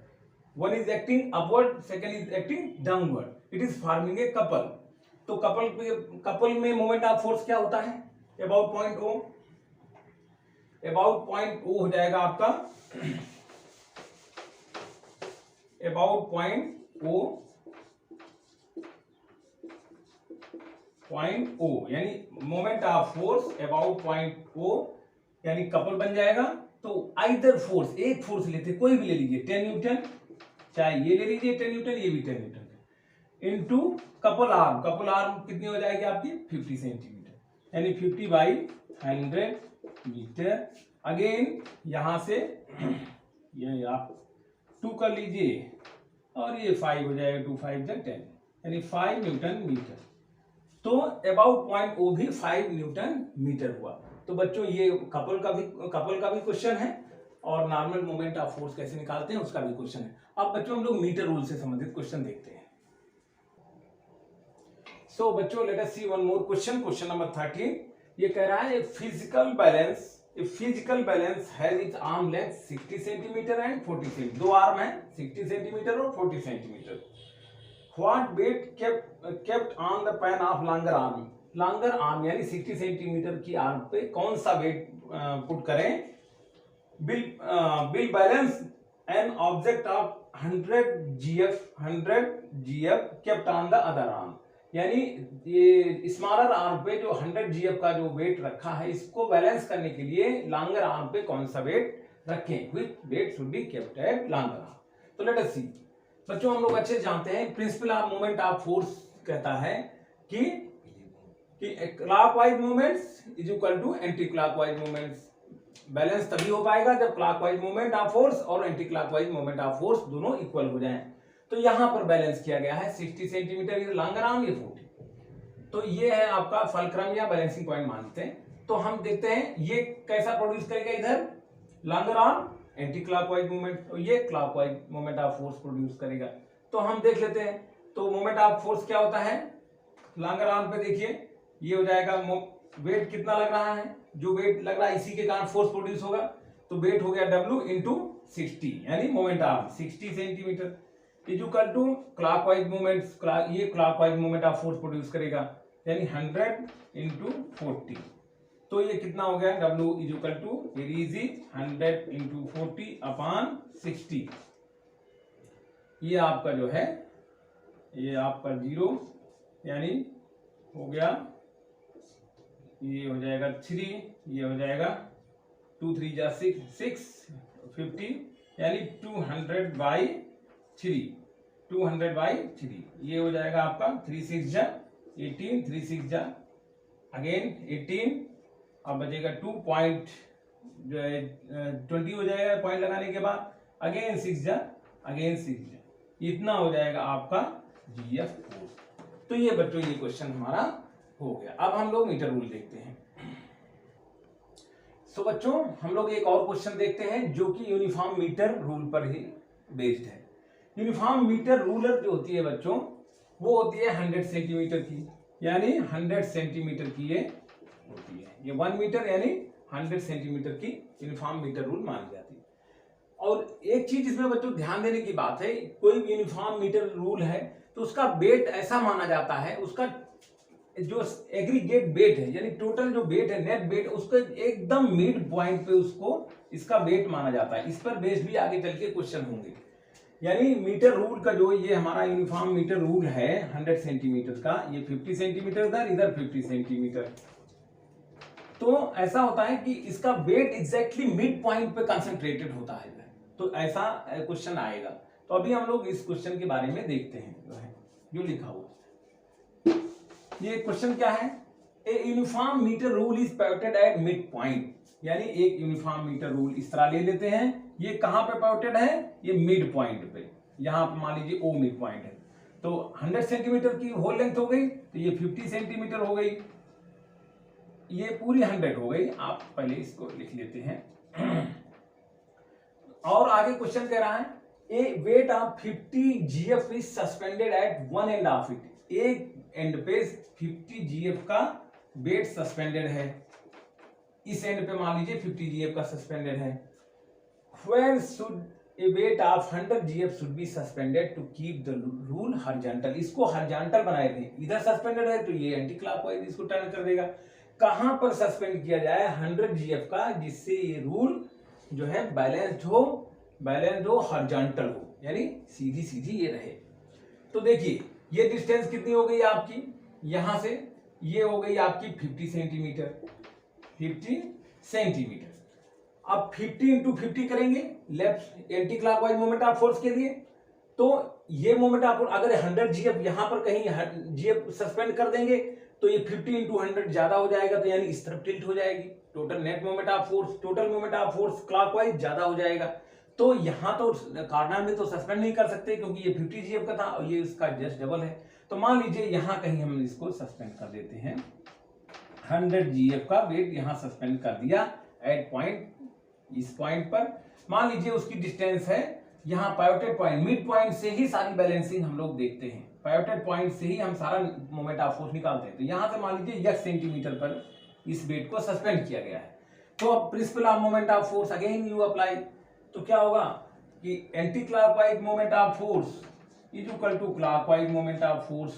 one is acting upward, second is acting downward, it is forming a couple। तो कपल में मोमेंट ऑफ फोर्स क्या होता है, about point O, about point O हो जाएगा आपका about point O यानी moment of force about point O, यानी कपल बन जाएगा। तो आइदर फोर्स, एक फोर्स लेते कोई भी ले लीजिए, 10 न्यूटन, चाहे ये ले लीजिए 10 न्यूटन, ये भी 10 न्यूटन, इनटू कपल आर्म कितनी हो जाएगी आपकी 50 सेंटीमीटर, यानी 50/100 मीटर। अगेन यहां से ये आप 2 कर लीजिए और ये 5 हो जाएगा, 2 5 10, यानी 5 न्यूटन मीटर। तो अबाउट पॉइंट ओ भी 5 न्यूटन मीटर हुआ। तो बच्चों ये कपल का भी क्वेश्चन है और नॉर्मल मोमेंट ऑफ फोर्स कैसे निकालते हैं उसका भी क्वेश्चन है। अब बच्चों हम लोग मीटर रूल से संबंधित क्वेश्चन देखते हैं। सो बच्चों let us see one more question number 13। ये कह रहा है physical balance has its arm length 60 centimetre and 40 centimetre, दो आर्म है 60 सेंटीमीटर और 40 centimetre. What weight kept on the pan of longer arm यानी 60 सेंटीमीटर की आर्म पे कौन सा वेट पुट करें, will balance an object of 100 GF kept on the other arm. यानी ये स्मॉलर आर्म पे जो 100 GF का जो वेट रखा है, इसको बैलेंस करने के लिए लॉन्गर आर्म पे कौन सा वेट रखें, which weight should be kept at longer arm. तो लेट अस सी बच्चों, हम लोग अच्छे जानते हैं principle of moment of force कहता है कि clockwise movements is equal to anti clockwise movements. Balance तभी हो पाएगा जब क्लॉकवाइज मूवमेंट ऑफ फोर्स और anti clockwise movement of force दोनों इक्वल हो जाएं। तो यहां पर बैलेंस किया गया है 60 सेंटीमीटर ये लॉन्गर आर्म, ये 40। तो ये है आपका फलक्रम या बैलेंसिंग पॉइंट मानते हैं। तो हम देखते हैं ये कैसा प्रोड्यूस करेगा, इधर longer arm anti clockwise movement, और ये clockwise movement of force produce करेगा। तो हम देख लेते हैं। तो मूवमेंट ऑफ फोर्स क्या होता है लॉन्गर आर्म पे, देखिए ये हो जाएगा वेट कितना लग रहा है, जो वेट लग रहा है इसी के कारण फोर्स प्रोड्यूस होगा। तो वेट हो गया W इंटू 60 यानी moment of 60 centimetre is equal to clockwise movements, ये clockwise movement of force produce करेगा यानी 100 इंटू 40। तो ये कितना हो गया W is equal to very easy 100 into 40 upon 60। ये आपका जो है ये आपका 0 यानी हो गया, ये हो जाएगा 3, ये हो जाएगा 2 3 जा 6 50 यानी 200/3, 200/3। ये हो जाएगा आपका 3 6 जा 18, 3 6 जा अगेन 18, अब बचेगा 2 पॉइंट जो है 20 हो जाएगा पॉइंट लगाने के बाद, अगेन 6 जा अगेन 6 जा, इतना हो जाएगा आपका GF फोर्स। तो ये बच्चों ये क्वेश्चन हमारा हो गया। अब हम लोग मीटर रूल देखते हैं। सो बच्चों हम लोग एक और क्वेश्चन देखते हैं जो कि यूनिफॉर्म मीटर रूल पर ही बेस्ड है। यूनिफॉर्म मीटर रूलर जो होती है बच्चों वो होती है 100 सेंटीमीटर की, यानी 100 सेंटीमीटर की ये होती है। ये 1 मीटर यानी 100 सेंटीमीटर की यूनिफॉर्म मीटर रूल मानी जाती है। और एक चीज इसमें बच्चों ध्यान देने की बात है, कोई भी यूनिफॉर्म मीटर रूल है तो उसका वेट ऐसा माना जाता है, उसका जो एग्रीगेट वेट है यानी टोटल जो वेट है नेट वेट, उसको एकदम मिड पॉइंट पे उसको इसका वेट माना जाता है। इस पर बेस भी आगे चल के क्वेश्चन होंगे। यानी मीटर रूल का जो ये हमारा यूनिफॉर्म मीटर रूल है 100 सेंटीमीटर का, ये 50 सेंटीमीटर इधर 50 सेंटीमीटर। तो ऐसा होता है कि इसका वेट एग्जैक्टली मिड पॉइंट पे कंसंट्रेटेड होता है, तो ऐसा क्वेश्चन आएगा। तो अभी हम लोग इस क्वेश्चन के बारे में देखते हैं जो लिखा हुआ। ये क्वेश्चन क्या है, a uniform metre rule is pivoted at mid point, यानी एक यूनिफॉर्म मीटर रूल इस तरह ले लेते हैं। ये कहां पे पायोटेड है, ये मिड पॉइंट पे, यहां पे मान लीजिए O मिड पॉइंट है। तो 100 सेंटीमीटर की होल लेंथ हो गई, तो ये 50 सेंटीमीटर हो गई, ये पूरी 100 हो गई। आप पहले इसको लिख लेते हैं। और आगे क्वेश्चन कह रहा है a weight of 50 GF is suspended at one end of it, एक एंड पे 50 GF का वेट सस्पेंडेड है, इस एंड पे मान लीजिए 50 GF का सस्पेंडेड है। Where should a weight of 100 GF should be suspended to keep the rule horizontal, इसको हॉरिजॉन्टल बनाए थे, इधर सस्पेंडेड है तो ये एंटी क्लॉकवाइज इसको टर्न कर देगा। कहां पर सस्पेंड किया जाए 100 GF का, जिससे ये रूल जो है बैलेंस्ड हो हॉरिजॉन्टल हो, यानी सीधी सीधी ये रहे। तो देखिए ये डिस्टेंस कितनी हो गई आपकी, यहां से ये हो गई आपकी 50 सेंटीमीटर, 50 सेंटीमीटर। अब 50 इंटू 50 करेंगे left anti clockwise moment of force के लिए, तो ये मोमेंट ऑफ फोर्स अगर 100 GF यहां पर कहीं GF सस्पेंड कर देंगे तो ये 50 इंटू 100 ज्यादा हो जाएगा, तो यानी इस तरफ टिल्ट हो जाएगी। Total net moment of force, total moment of force clockwise ज्यादा हो जाएगा। तो यहां तो कॉर्नर में तो सस्पेंड नहीं कर सकते क्योंकि ये 50 GF का था और ये इसका जस्ट डबल है। तो मान लीजिए यहां कहीं हम इसको सस्पेंड कर देते हैं, 100 GF का वेट यहां सस्पेंड कर दिया एट पॉइंट, इस पॉइंट पर मान लीजिए उसकी डिस्टेंस है यहाँ पायोटेड पॉइंट, मिड पॉइंट से ही सारी बैलेंसिंग हम लोग देखते हैं, पायोटेड पॉइंट से ही हम सारा मोमेंट ऑफ फोर्स निकालते हैं। तो यहां से मान लीजिए 1 सेंटीमीटर पर इस वेट को सस्पेंड किया गया है। तो अब principle of moment of force again you apply, तो क्या होगा कि anti clockwise moment of force is equal to clockwise moment of force,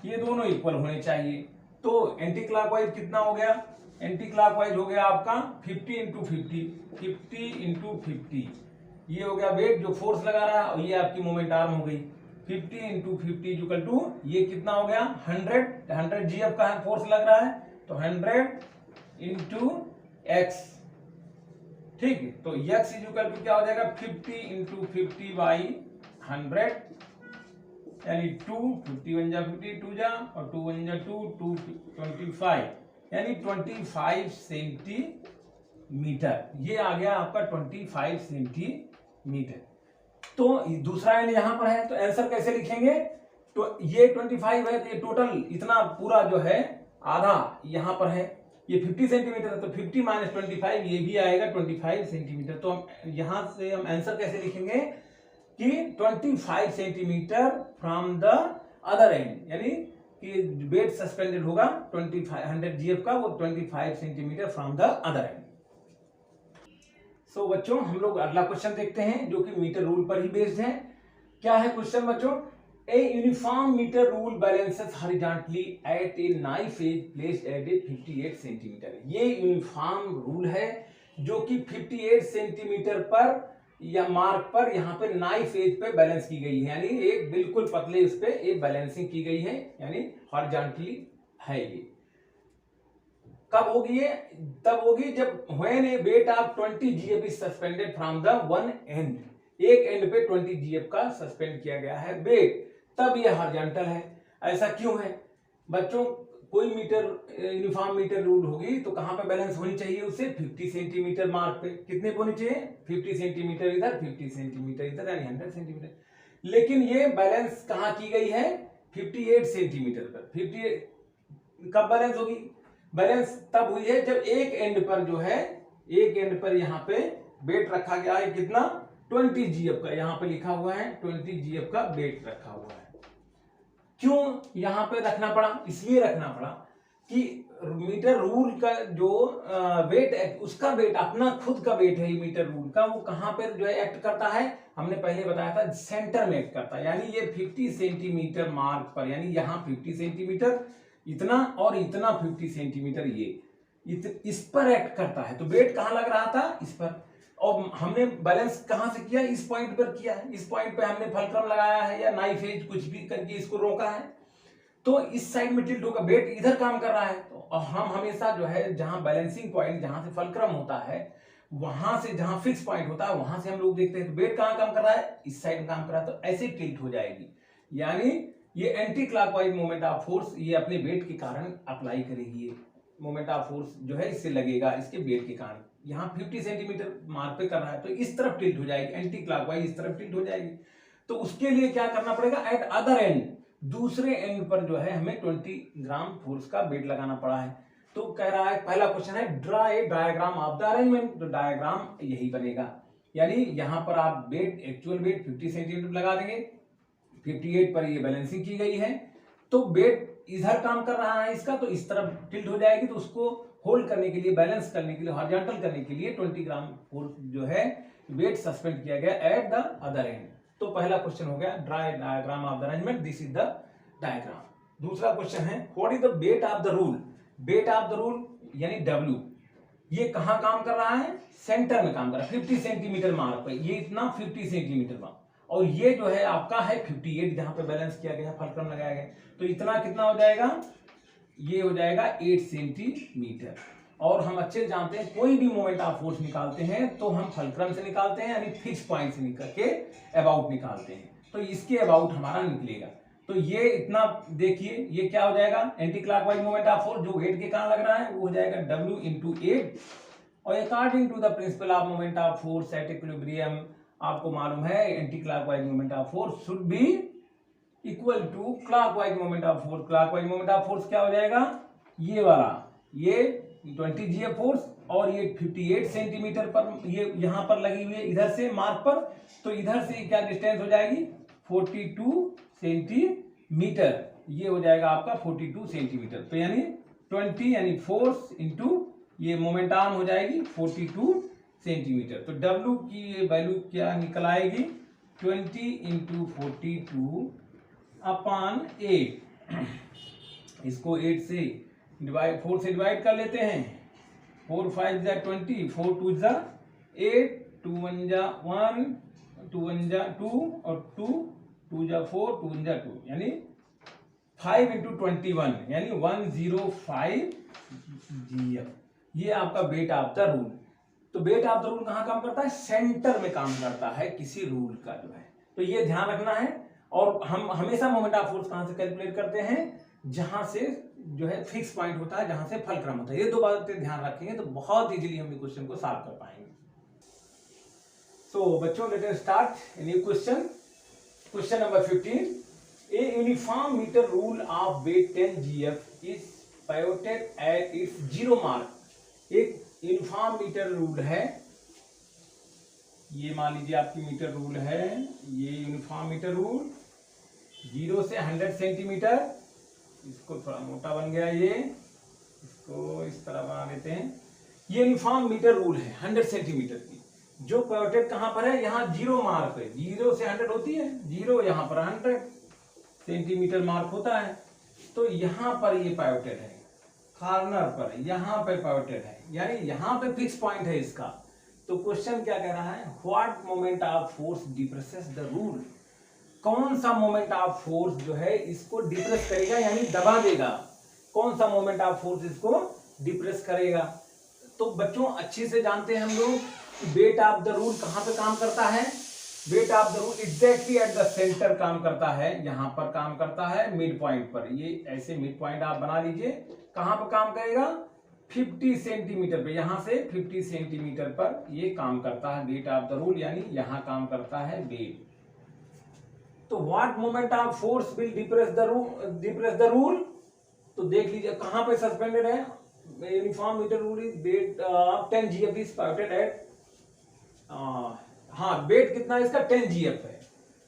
ये दोनों इक्वल होने चाहिए। तो एंटी क्लॉकवाइज कितना हो गया, एंटी क्लॉकवाइज हो गया आपका 50 इंटू 50, 50 इंटू 50, ये हो गया वेट जो फोर्स लगा रहा है और ये आपकी मोमेंट आर्म हो गई। 50 इंटू 50 इक्वल टू ये कितना हो गया 100 GF का फोर्स लग रहा है, तो 100 इंटू एक्स, ठीक है। तो x इक्वल टू क्या हो जाएगा 50 इंटू 50 बाई 100 यानी 2, 50 वन जा 50 2 जा और 2 वन जा 2, 25 यानी 25 सेंटीमीटर। ये आ गया आपका 25 सेंटीमीटर। तो दूसरा एंड यहां पर है, तो आंसर कैसे लिखेंगे? तो ये 25 है, तो ये टोटल इतना पूरा जो है आधा यहां पर है, ये 50 सेंटीमीटर है, तो 50 माइनस 25 ये भी आएगा 25 सेंटीमीटर। तो हम यहां से हम आंसर कैसे लिखेंगे कि 25 centimetre from the other and, यानी कि वेट सस्पेंडेड होगा 100 GF का, वो 25 centimetre from the other end. So बच्चों हम लोग अगला क्वेश्चन देखते हैं जो कि मीटर रूल पर ही बेस्ड है। क्या है क्वेश्चन बच्चों? A uniform meter rule balances horizontally at a knife edge placed at a 58 centimetre. ये यूनिफॉर्म रूल है जो कि 58 सेंटीमीटर पर या मार्क पर यहाँ पे नाइफ एज पे बैलेंस की गई है, यानी एक बिल्कुल पतले उस पे एक बैलेंसिंग की गई है, यानी हॉरिजॉन्टली है। ये कब होगी? ये तब होगी जब when a weight of 20 GF is suspended from the one end, एक एंड पे 20 GF का सस्पेंड किया गया है वेट, तब ये हॉरिजॉन्टल है। ऐसा क्यों है बच्चों? कोई मीटर यूनिफॉर्म मीटर रूल होगी तो कहां पे बैलेंस होनी चाहिए? उसे 50 सेंटीमीटर मार्क पे। कितने पे होनी चाहिए? 50 सेंटीमीटर इधर, 50 सेंटीमीटर इधर, यानी 100 सेंटीमीटर। लेकिन ये बैलेंस कहां की गई है? 58 सेंटीमीटर पर। 58 कब बैलेंस होगी? बैलेंस तब हुई है जब एक एंड पर जो है, एक एंड पर यहाँ पे वेट रखा गया है कितना? 20 GF का, यहाँ पे लिखा हुआ है 20 GF का वेट रखा हुआ है। क्यों यहाँ पे रखना पड़ा? इसलिए रखना पड़ा कि मीटर रूल का जो वेट है, उसका वेट अपना खुद का वेट है मीटर रूल का, वो कहां पर जो है एक्ट करता है? हमने पहले बताया था सेंटर में एक्ट करता है, यानी ये 50 सेंटीमीटर मार्क पर, यानी यहाँ 50 सेंटीमीटर इतना और इतना 50 सेंटीमीटर ये इस पर एक्ट करता है। तो वेट कहां लग रहा था? इस पर। और हमने बैलेंस कहां से किया? इस पॉइंट पर किया है। इस पॉइंट पे हमने फलक्रम लगाया है या नाइफ एज कुछ भी करके इसको रोका है, तो इस साइड में टिल्ट होगा, वेट इधर काम कर रहा है। तो हम हमेशा जो है जहां बैलेंसिंग पॉइंट, जहां से फलक्रम होता है, वहां से जहां फिक्स पॉइंट होता है वहां से हम लोग देखते हैं तो वेट कहां काम कर रहा है? इस साइड में काम कर रहा है, तो ऐसे टिल्ट हो जाएगी। यानी ये anti clockwise moment of force ये अपने वेट के कारण अप्लाई करेगी। ये मोमेंट ऑफ फोर्स जो है इससे लगेगा इसके वेट के कारण। यहाँ 50 सेंटीमीटर मार्क पे कर रहा है तो इस तरफ टिल्ट हो जाएगी, एंटी क्लॉकवाइज इस तरफ टिल्ट हो जाएगी। तो उसके लिए क्या करना पड़ेगा? एट अदर एंड, दूसरे एंड पर जो है हमें 20 ग्राम फोर्स का वेट लगाना पड़ा है। तो कह रहा है, पहला क्वेश्चन है draw a diagram of the arrangement. तो डायग्राम यही बनेगा, यानी यहां पर आप वेट, एक्चुअल वेट 50 सेंटीमीटर लगा देंगे, 58 पर ये बैलेंसिंग की गई है, तो वेट इधर काम कर रहा है इसका, तो इस तरफ टिल्ट हो जाएगी। तो उसको होल्ड करने के लिए, बैलेंस करने के लिए, हॉरिजॉन्टल करने के लिए 20 ग्राम फोर्स जो है वेट सस्पेंड किया गया एट द अदर एंड। तो पहला क्वेश्चन हो गया draw a diagram of the arrangement, this is the diagram. दूसरा क्वेश्चन है what is the weight of the rule. Weight of the rule यानी W, ये कहां काम कर रहा है? सेंटर में काम कर रहा है, 50 सेंटीमीटर मार्क पे, ये इतना 50 सेंटीमीटर मार्क, और ये जो है आपका है 58 जहां पे बैलेंस किया गया, फलक्रम लगाया गया, तो इतना कितना हो जाएगा? ये हो जाएगा 8 सेंटीमीटर। और हम अच्छे जानते हैं कोई भी मोमेंट ऑफ फोर्स निकालते हैं तो हम फलक्रम से निकालते हैं, यानी फिक्स पॉइंट से निकल के अबाउट निकालते हैं, तो इसके अबाउट हमारा निकलेगा। तो ये इतना देखिए, ये क्या हो जाएगा? Anti clockwise moment of force जो वेट के कारण लग रहा है वो हो जाएगा W इंटू 8, और according to the principle of moment of force at equilibrium, आपको मालूम है anti clockwise moment of force should be equal to clockwise moment of force. Clockwise moment of force क्या हो जाएगा? ये वाला, ये 20 GF फोर्स और ये 58 सेंटीमीटर पर, ये यहां पर लगी हुई है इधर से मार्क पर, तो इधर से क्या डिस्टेंस हो जाएगी? 42 सेंटीमीटर। ये हो जाएगा आपका 42 सेंटीमीटर। तो यानी 20 यानी फोर्स इंटू ये मोमेंटाम हो जाएगी 42 सेंटीमीटर। तो W की वैल्यू क्या निकल आएगी? 20 इंटू 42 अपॉन 8। इसको 8 से डिवाइड, 4 से डिवाइड कर लेते हैं। 4 5 जा 20, 4 2 जा 8, 2 1 जा 1, 2 1 जा 2 और 2 2 जा 4, 2 जा 2 यानी 5 × 21 यानी 105 GF। ये आपका बेट ऑफ द रूल। तो बेट ऑफ द रूल कहाँ काम करता है? सेंटर में काम करता है किसी रूल का जो है। तो ये ध्यान रखना है। और हम हमेशा मोमेंट ऑफ फोर्स कहाँ से कैलकुलेट करते हैं? जहां से जो है फिक्स पॉइंट होता है, जहां से फलक्रम होता है। ये दो बातें ध्यान रखेंगे तो बहुत इजीली हम क्वेश्चन को सॉल्व कर पाएंगे। सो बच्चों, let us start a new question. Question number 15। A uniform metre rule of weight 10 GF is pivoted at its 0 mark. एक यूनिफॉर्म मीटर रूल है, ये मान लीजिए आपकी मीटर रूल है, ये यूनिफॉर्म मीटर रूल 0 से 100 सेंटीमीटर। इसको थोड़ा मोटा बन गया, ये इसको इस तरह बना देते हैं। ये यूनिफॉर्म मीटर रूल है 100 सेंटीमीटर की, जो पिवोटेड कहां पर है? यहाँ 0 मार्क है। 0 से 100 होती है, 0 यहाँ पर 100 सेंटीमीटर मार्क होता है। तो यहाँ पर ये पिवोटेड है, कॉर्नर पर यहाँ पे पिवोटेड है, यानी यहाँ पे फिक्स पॉइंट है इसका। तो क्वेश्चन क्या कह रहा है? What moment of force depresses the rule. कौन सा मोमेंट ऑफ फोर्स जो है इसको डिप्रेस करेगा, यानी दबा देगा? कौन सा मोमेंट ऑफ फोर्स इसको डिप्रेस करेगा? तो बच्चों अच्छी से जानते हैं हम लोग बेट ऑफ द रूल कहां पे काम करता है। Weight of the rule exactly at the centre काम करता है, यहां पर काम करता है मिड पॉइंट पर। ये ऐसे मिड पॉइंट आप बना लीजिए। कहां पर काम करेगा? 50 सेंटीमीटर पे, यहां से 50 सेंटीमीटर पर ये काम करता है बेट ऑफ द रूल, यानी यहां काम करता है बेट। तो what moment of force will depress the rule. तो देख लीजिए कहां पे सस्पेंडेड है। Uniform metre rule is bat 10 GF is pivoted eight, हाँ बेट कितना है इसका? 10 GF है।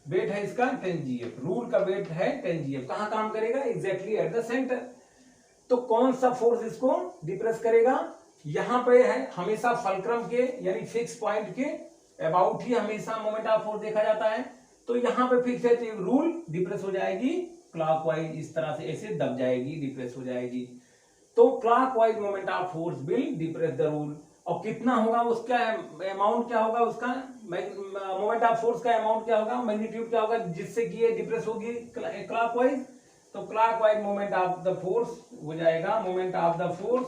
बेट है इसका 10 GF, रूल का बेट है 10 GF। कहां काम करेगा? Exactly at the centre. तो कौन सा फोर्स इसको डिप्रेस करेगा? यहां पे है हमेशा फलक्रम के यानी फिक्स पॉइंट के अबाउट ही हमेशा मोमेंट ऑफ फोर्स देखा जाता है। तो यहां पे फिक्स है तो रूल डिप्रेस हो जाएगी क्लॉकवाइज, इस तरह से ऐसे दब जाएगी, डिप्रेस हो जाएगी। तो clockwise moment of force will depress the rule. और कितना होगा उसका अमाउंट, क्या होगा उसका मोमेंट ऑफ फोर्स का अमाउंट क्या होगा, मैग्नीट्यूड क्या होगा जिससे कि ये डिप्रेस होगी क्लॉकवाइज। तो clockwise moment of the force हो जाएगा, moment of the force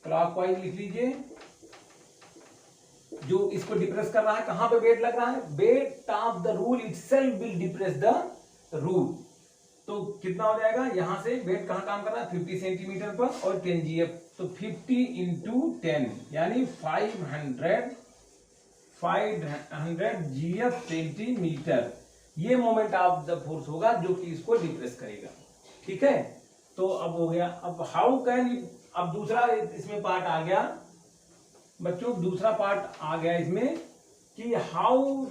clockwise लिख लीजिए। जो इसको डिप्रेस कर रहा है, कहां पे वेट लग रहा है? Weight of the rule itself will depress the rule. तो कितना हो जाएगा? यहां से वेट कहां काम कर रहा है? 50 सेंटीमीटर पर और 10 GF। तो 50 × 10 यानी 500 GF सेंटीमीटर। ये मोमेंट ऑफ द फोर्स होगा जो कि इसको डिप्रेस करेगा। ठीक है, तो अब हो गया। अब हाउ कैन, अब दूसरा इसमें पार्ट आ गया बच्चों, दूसरा पार्ट आ गया इसमें कि how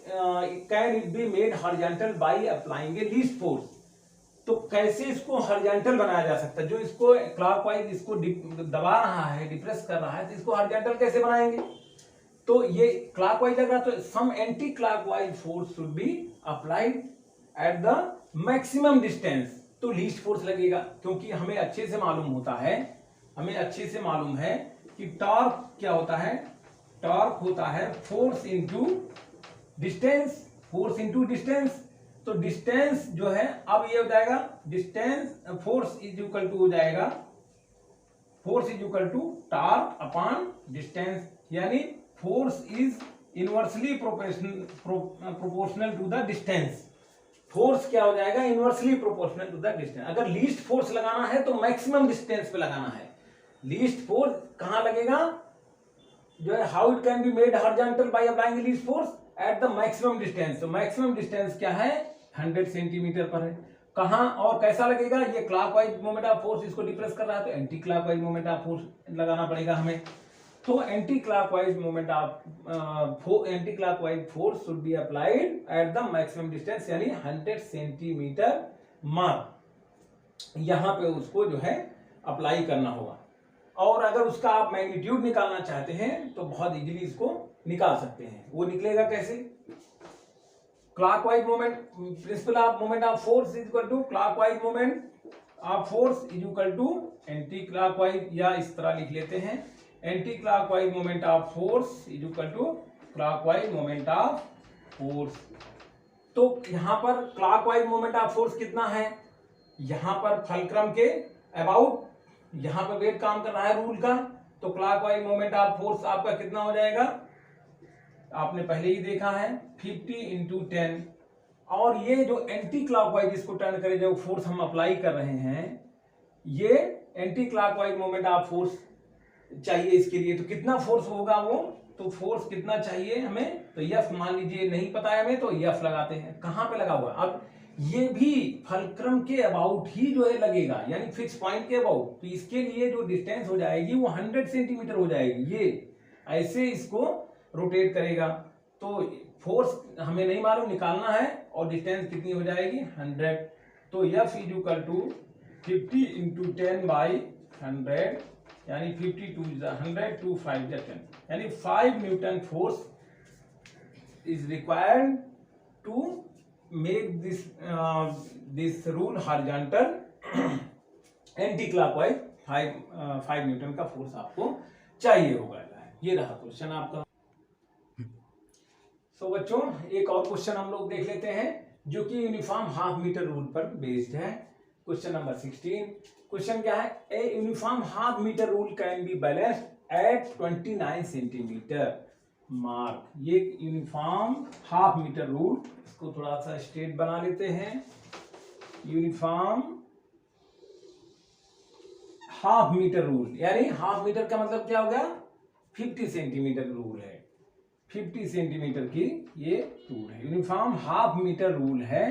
can it be made horizontal by applying A least force. तो कैसे इसको हॉरिजॉन्टल बनाया जा सकता है? जो इसको क्लॉकवाइज इसको दबा रहा है, डिप्रेस कर रहा है, तो इसको हॉरिजॉन्टल कैसे बनाएंगे? तो ये क्लॉकवाइज लग रहा है, तो some anti clockwise force should be applied at the maximum distance. तो लीस्ट फोर्स लगेगा, क्योंकि हमें अच्छे से मालूम है कि टॉर्क क्या होता है? टॉर्क होता है force into distance, force into distance. तो डिस्टेंस जो है, अब ये हो जाएगा distance, force is equal to हो जाएगा, force is equal to torque upon distance, यानी force is inversely proportional to the distance. Force क्या हो जाएगा? Inversely proportional to the distance. अगर लीस्ट फोर्स लगाना है तो मैक्सिमम डिस्टेंस पे लगाना है। लीस्ट फोर्स कहां लगेगा? जो है how it can be made horizontal by applying least force at the maximum distance. तो मैक्सिमम डिस्टेंस क्या है? 100 सेंटीमीटर पर है। कहां और कैसा लगेगा? ये क्लॉकवाइज मोमेंट ऑफ फोर्स इसको डिप्रेस कर रहा है, तो anti clockwise moment of force लगाना पड़ेगा हमें। तो anti clockwise force should be applied at the maximum distance, यानी 100 सेंटीमीटर मार्क। यहां पे उसको जो है अप्लाई करना होगा। और अगर उसका आप मैग्नीट्यूड निकालना चाहते हैं तो बहुत इजीली इसको निकाल सकते हैं। वो निकलेगा कैसे? Clockwise moment, principle of moment of force is equal to clockwise moment of force is equal to anti clockwise, या इस तरह लिख लेते हैं, anti clockwise moment of force is equal to clockwise moment of force. तो यहाँ पर clockwise moment of force कितना है, यहाँ पर फलक्रम के अबाउट, यहाँ पर वेट काम कर रहा है रूल का, तो क्लॉकवाइज मोमेंट ऑफ फोर्स आपका कितना हो जाएगा, आपने पहले ही देखा है 50 इंटू 10। और ये जो एंटी क्लॉकवाइज इसको टर्न करे जो फोर्स हम अप्लाई कर रहे हैं, ये anti clockwise moment of force चाहिए इसके लिए, तो कितना फोर्स होगा वो, तो फोर्स कितना चाहिए हमें, तो एफ मान लीजिए नहीं पता है हमें, तो एफ लगाते हैं। कहां पे लगा हुआ, अब ये भी फलक्रम के अबाउट ही जो है लगेगा, यानी फिक्स पॉइंट के अबाउट, तो इसके लिए जो डिस्टेंस हो जाएगी वो 100 सेंटीमीटर हो जाएगी। ये ऐसे इसको रोटेट करेगा, तो फोर्स हमें नहीं मालूम, निकालना है, और डिस्टेंस कितनी हो जाएगी 100। तो F is equal to 50 into 10 by 100, यानी 52 is 100, 2 5 is 10, यानी 5 Newton force is required to make this rule horizontal anti clockwise 5 newton का फोर्स आपको चाहिए होगा। ये रहा क्वेश्चन आपका। सो बच्चों एक और क्वेश्चन हम लोग देख लेते हैं जो कि यूनिफॉर्म हाफ मीटर रूल पर बेस्ड है। Question number 16। क्वेश्चन क्या है, a uniform half metre rule can be balanced at 29 सेंटीमीटर मार्क। ये यूनिफॉर्म हाफ मीटर रूल, इसको थोड़ा सा स्ट्रेट बना लेते हैं। यूनिफॉर्म हाफ मीटर रूल, यानी हाफ मीटर का मतलब क्या हो गया, 50 सेंटीमीटर रूल है, 50 सेंटीमीटर की ये रूल है। यूनिफॉर्म हाफ मीटर रूल है,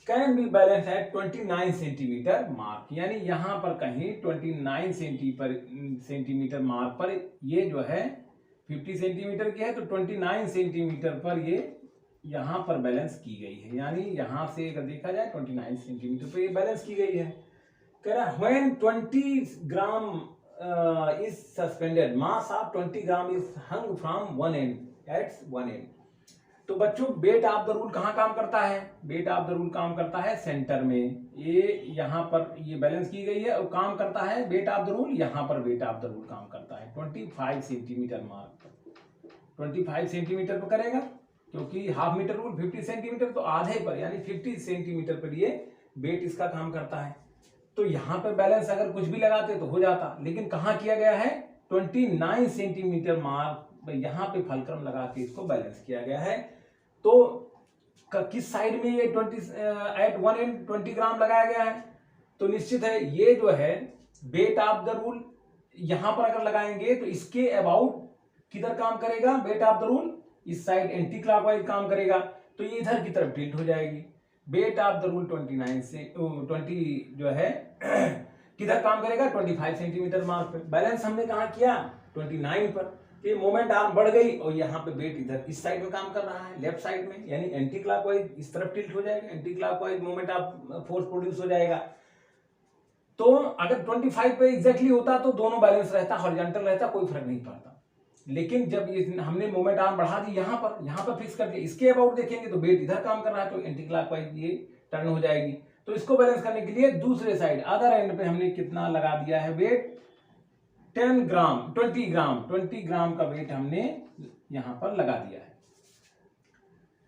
कैन बी बैलेंस है 29 सेंटीमीटर मार्क, यानी यहां पर कहीं 29 सेंटीमीटर मार्क पर ये जो है 50 सेंटीमीटर की है, तो 29 सेंटीमीटर पर ये यहां पर बैलेंस की गई है, यानी यहां से अगर देखा जाए 29 सेंटीमीटर पर ये बैलेंस की गई है। कह रहा है when 20 gram is suspended, mass of 20 gram is hung from one end at one end. तो बच्चों वेट ऑफ द रूल कहाँ काम करता है, वेट ऑफ द रूल काम करता है सेंटर में, ये यहाँ पर ये बैलेंस की गई है, और काम करता है वेट ऑफ द रूल, यहाँ पर वेट ऑफ द रूल काम करता है 25 सेंटीमीटर मार्क पर, 25 सेंटीमीटर पर करेगा, क्योंकि हाफ मीटर रूल 50 सेंटीमीटर, तो आधे पर यानी 50 सेंटीमीटर पर ये वेट इसका काम करता है। तो यहाँ पर बैलेंस अगर कुछ भी लगाते तो हो जाता, लेकिन कहाँ किया गया है 29 सेंटीमीटर मार्क, यहाँ पे फलक्रम लगा के इसको बैलेंस किया गया है। तो किस साइड में ये 20 एट वन एंड 20 ग्राम लगाया गया है, तो निश्चित है ये जो है वेट ऑफ द रूल यहां पर अगर लगाएंगे तो इसके अबाउट किधर काम करेगा, वेट ऑफ द रूल इस साइड एंटी क्लॉकवाइज काम करेगा, तो ये इधर की तरफ टिल्ट हो जाएगी। वेट ऑफ द रूल 29 से 20 जो है किधर काम करेगा 25 सेंटीमीटर मार्क पे। बैलेंस हमने कहा किया 29 पर, ये मोमेंट आर्म बढ़ गई और यहाँ पे वेट इधर इस साइड में काम कर रहा है, लेफ्ट साइड में, यानी एंटी क्लॉकवाइज इस तरफ टिल्ट हो जाएगा, anti clockwise moment of force produce हो जाएगा। तो अगर 25 पे एग्जैक्टली होता तो दोनों बैलेंस रहता, हॉरिजॉन्टल रहता, कोई फर्क नहीं पड़ता। लेकिन जब हमने मोमेंट आर्म बढ़ा दी यहाँ पर फिक्स कर दिया, इसके अबाउट देखेंगे तो वेट इधर काम कर रहा है, तो एंटी क्लॉकवाइज ये टर्न हो जाएगी। तो इसको बैलेंस करने के लिए दूसरे साइड अदर एंड पे हमने कितना लगा दिया है वेट, 20 ग्राम का वेट हमने यहां पर लगा दिया है।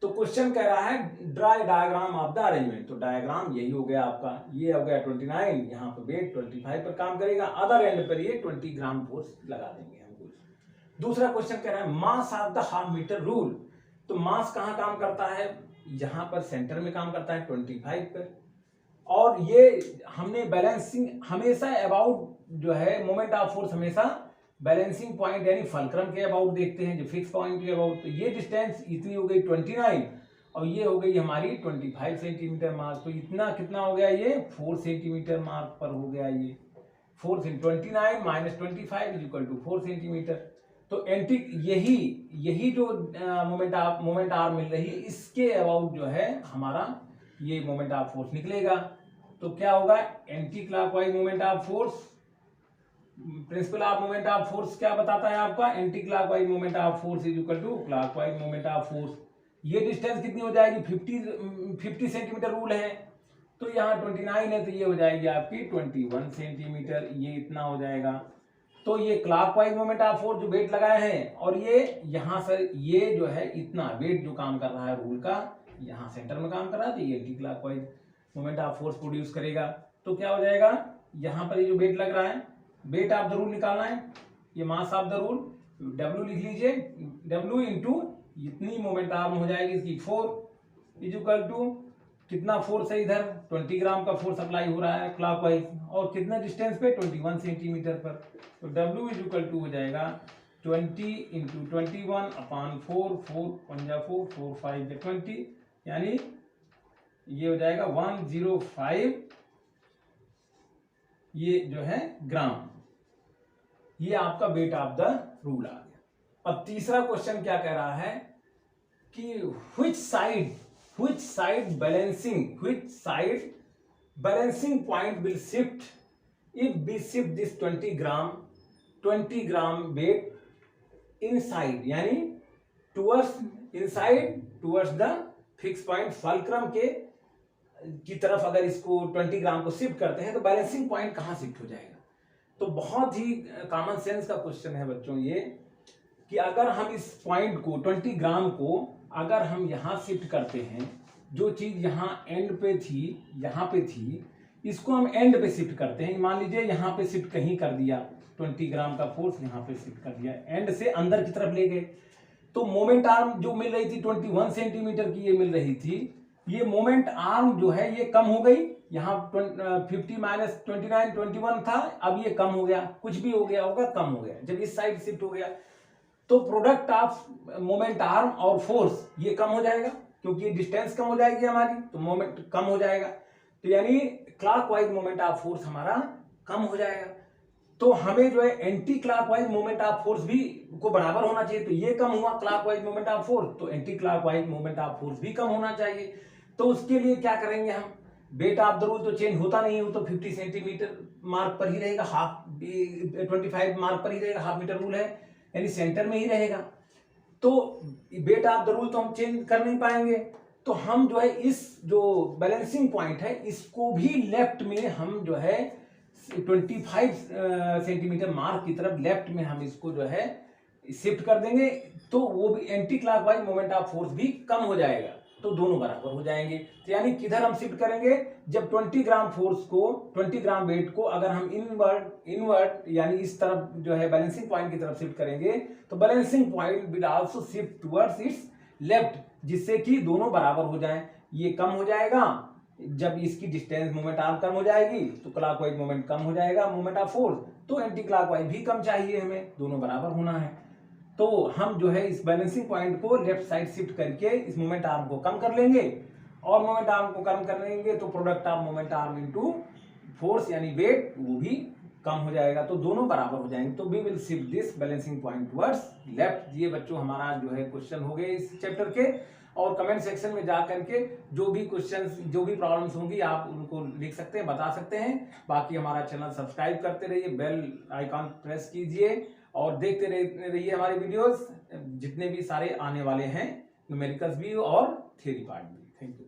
तो क्वेश्चन कह रहा है draw diagram of the arrangement, तो डायग्राम यही हो गया आपका, ये हो गया 29, यहाँ पर वेट 25 पर काम करेगा, अदर एंड पर ये 20 ग्राम फोर्स लगा देंगे हम कुछ। दूसरा क्वेश्चन कह रहा है mass of the half metre rule, तो मास कहाँ काम करता है, यहाँ पर सेंटर में काम करता है 25 पर, और ये हमने बैलेंसिंग हमेशा अबाउट जो है मोमेंट ऑफ फोर्स हमेशा बैलेंसिंग पॉइंट यानी फलक्रम के अबाउट देखते हैं, जो फिक्स पॉइंट के अबाउट। तो ये डिस्टेंस इतनी हो गई 29 और ये हो गई हमारी 25 सेंटीमीटर मार्क, तो इतना कितना हो गया, ये 4 सेंटीमीटर मार्क पर हो गया, ये 4 29 minus 25 is equal to 4 centimetre. तो एंटी यही जो मोमेंट आर मिल रही है, इसके अबाउट जो है हमारा ये मोमेंट ऑफ फोर्स निकलेगा। तो क्या होगा, anti clockwise moment of force, principle of moment of force क्या बताता है आपका, anti clockwise moment of force is equal to clockwise moment of force. ये डिस्टेंस कितनी हो जाएगी, 50 सेंटीमीटर रूल है, तो यहाँ 29 है, तो ये हो जाएगी आपकी 21 सेंटीमीटर, ये इतना हो जाएगा। तो ये क्लॉकवाइज मोमेंट ऑफ फोर्स जो वेट लगाए हैं, और ये यहाँ से ये जो है इतना वेट जो काम कर रहा है रूल का, यहाँ सेंटर में काम कर रहा है, तो ये anti clockwise moment of force produce करेगा। तो क्या हो जाएगा, यहाँ पर ये जो वेट लग रहा है, वेट ऑफ द रूल निकालना है, ये मास ऑफ द रूल W लिख लीजिए, W इंटू इतनी मोमेंट आर्म हो जाएगी इसकी 4 इक्वल टू कितना फोर्स है इधर 20 ग्राम का फोर्स अप्लाई हो रहा है क्लॉकवाइज, और कितना डिस्टेंस पे 21 सेंटीमीटर पर। तो W इक्वल टू हो जाएगा 20 इंटू 21 अपॉन 4, 4 पंजा 4, 4 5 20, यानी ये हो जाएगा 105 ये जो है ग्राम। ये आपका वेट ऑफ द रूल आ गया। अब तीसरा क्वेश्चन क्या कह रहा है कि which side balancing point will shift if we shift this 20 gram weight inside, यानी towards the fixed point fulcrum की तरफ अगर इसको 20 ग्राम को शिफ्ट करते हैं तो बैलेंसिंग पॉइंट कहां शिफ्ट हो जाएगा। तो बहुत ही कॉमन सेंस का क्वेश्चन है बच्चों ये, कि अगर हम इस पॉइंट को 20 ग्राम को अगर हम यहां शिफ्ट करते हैं, जो चीज यहां एंड पे थी यहां पे थी, इसको हम एंड पे शिफ्ट करते हैं। मान लीजिए यहां पे शिफ्ट कहीं कर दिया, 20 ग्राम का फोर्स यहां पे शिफ्ट कर दिया, एंड से अंदर की तरफ ले गए, तो मोमेंट आर्म जो मिल रही थी 21 सेंटीमीटर की ये मिल रही थी, ये मोमेंट आर्म जो है ये कम हो गई, यहाँ 50 माइनस 29 21 था, अब ये कम हो गया, कुछ भी हो गया होगा, कम हो गया जब इस साइड शिफ्ट हो गया, तो प्रोडक्ट ऑफ मोमेंट आर्म और फोर्स ये कम हो जाएगा, क्योंकि डिस्टेंस कम हो जाएगी हमारी, तो मोमेंट कम हो जाएगा, तो यानी क्लॉकवाइज मोमेंट ऑफ फोर्स हमारा कम हो जाएगा। तो हमें जो है anti clockwise moment of force भी को बराबर होना चाहिए, तो ये कम हुआ क्लॉकवाइज मोमेंट ऑफ फोर्स, तो anti clockwise moment of force भी कम होना चाहिए। तो उसके लिए क्या करेंगे हम, वेट ऑफ द रूल तो चेंज होता नहीं है, तो 50 सेंटीमीटर मार्क पर ही रहेगा, 25 मार्क पर ही रहेगा, हाफ मीटर रूल है, यानी सेंटर में ही रहेगा। तो वेट ऑफ द रूल तो हम चेंज कर नहीं पाएंगे, तो हम जो है इस जो बैलेंसिंग पॉइंट है इसको भी लेफ्ट में हम जो है 25 सेंटीमीटर मार्क की तरफ लेफ्ट में हम इसको जो है शिफ्ट कर देंगे, तो वो भी anti clockwise moment of force भी कम हो जाएगा, तो दोनों बराबर हो जाएंगे। तो यानी किधर हम शिफ्ट करेंगे, जब 20 ग्राम फोर्स को 20 ग्राम वेट को अगर हम इनवर्ट यानी इस तरफ जो है बैलेंसिंग पॉइंट की तरफ शिफ्ट करेंगे, तो balancing point will also shift towards it's left, जिससे कि दोनों बराबर हो जाएं। ये कम हो जाएगा जब इसकी डिस्टेंस मोमेंट आर्म कम हो जाएगी, तो क्लॉकवाइज मोमेंट कम हो जाएगा मोमेंट ऑफ फोर्स, तो एंटी क्लॉकवाइज भी कम चाहिए हमें, दोनों बराबर होना है। तो हम जो है इस बैलेंसिंग पॉइंट को लेफ्ट साइड शिफ्ट करके इस मोमेंट आर्म को कम कर लेंगे, और मोमेंट आर्म को कम कर लेंगे तो product of moment arm into force यानी वेट वो भी कम हो जाएगा, तो दोनों बराबर हो जाएंगे। तो we will shift this balancing point towards left. ये बच्चों हमारा जो है क्वेश्चन हो गए इस चैप्टर के, और कमेंट सेक्शन में जा करके जो भी क्वेश्चंस जो भी प्रॉब्लम्स होंगी आप उनको लिख सकते हैं, बता सकते हैं। बाकी हमारा चैनल सब्सक्राइब करते रहिए, बेल आइकॉन प्रेस कीजिए और देखते रहिए हमारे वीडियोस, जितने भी सारे आने वाले हैं न्यूमेरिकल्स भी और थ्योरी पार्ट भी। Thank you.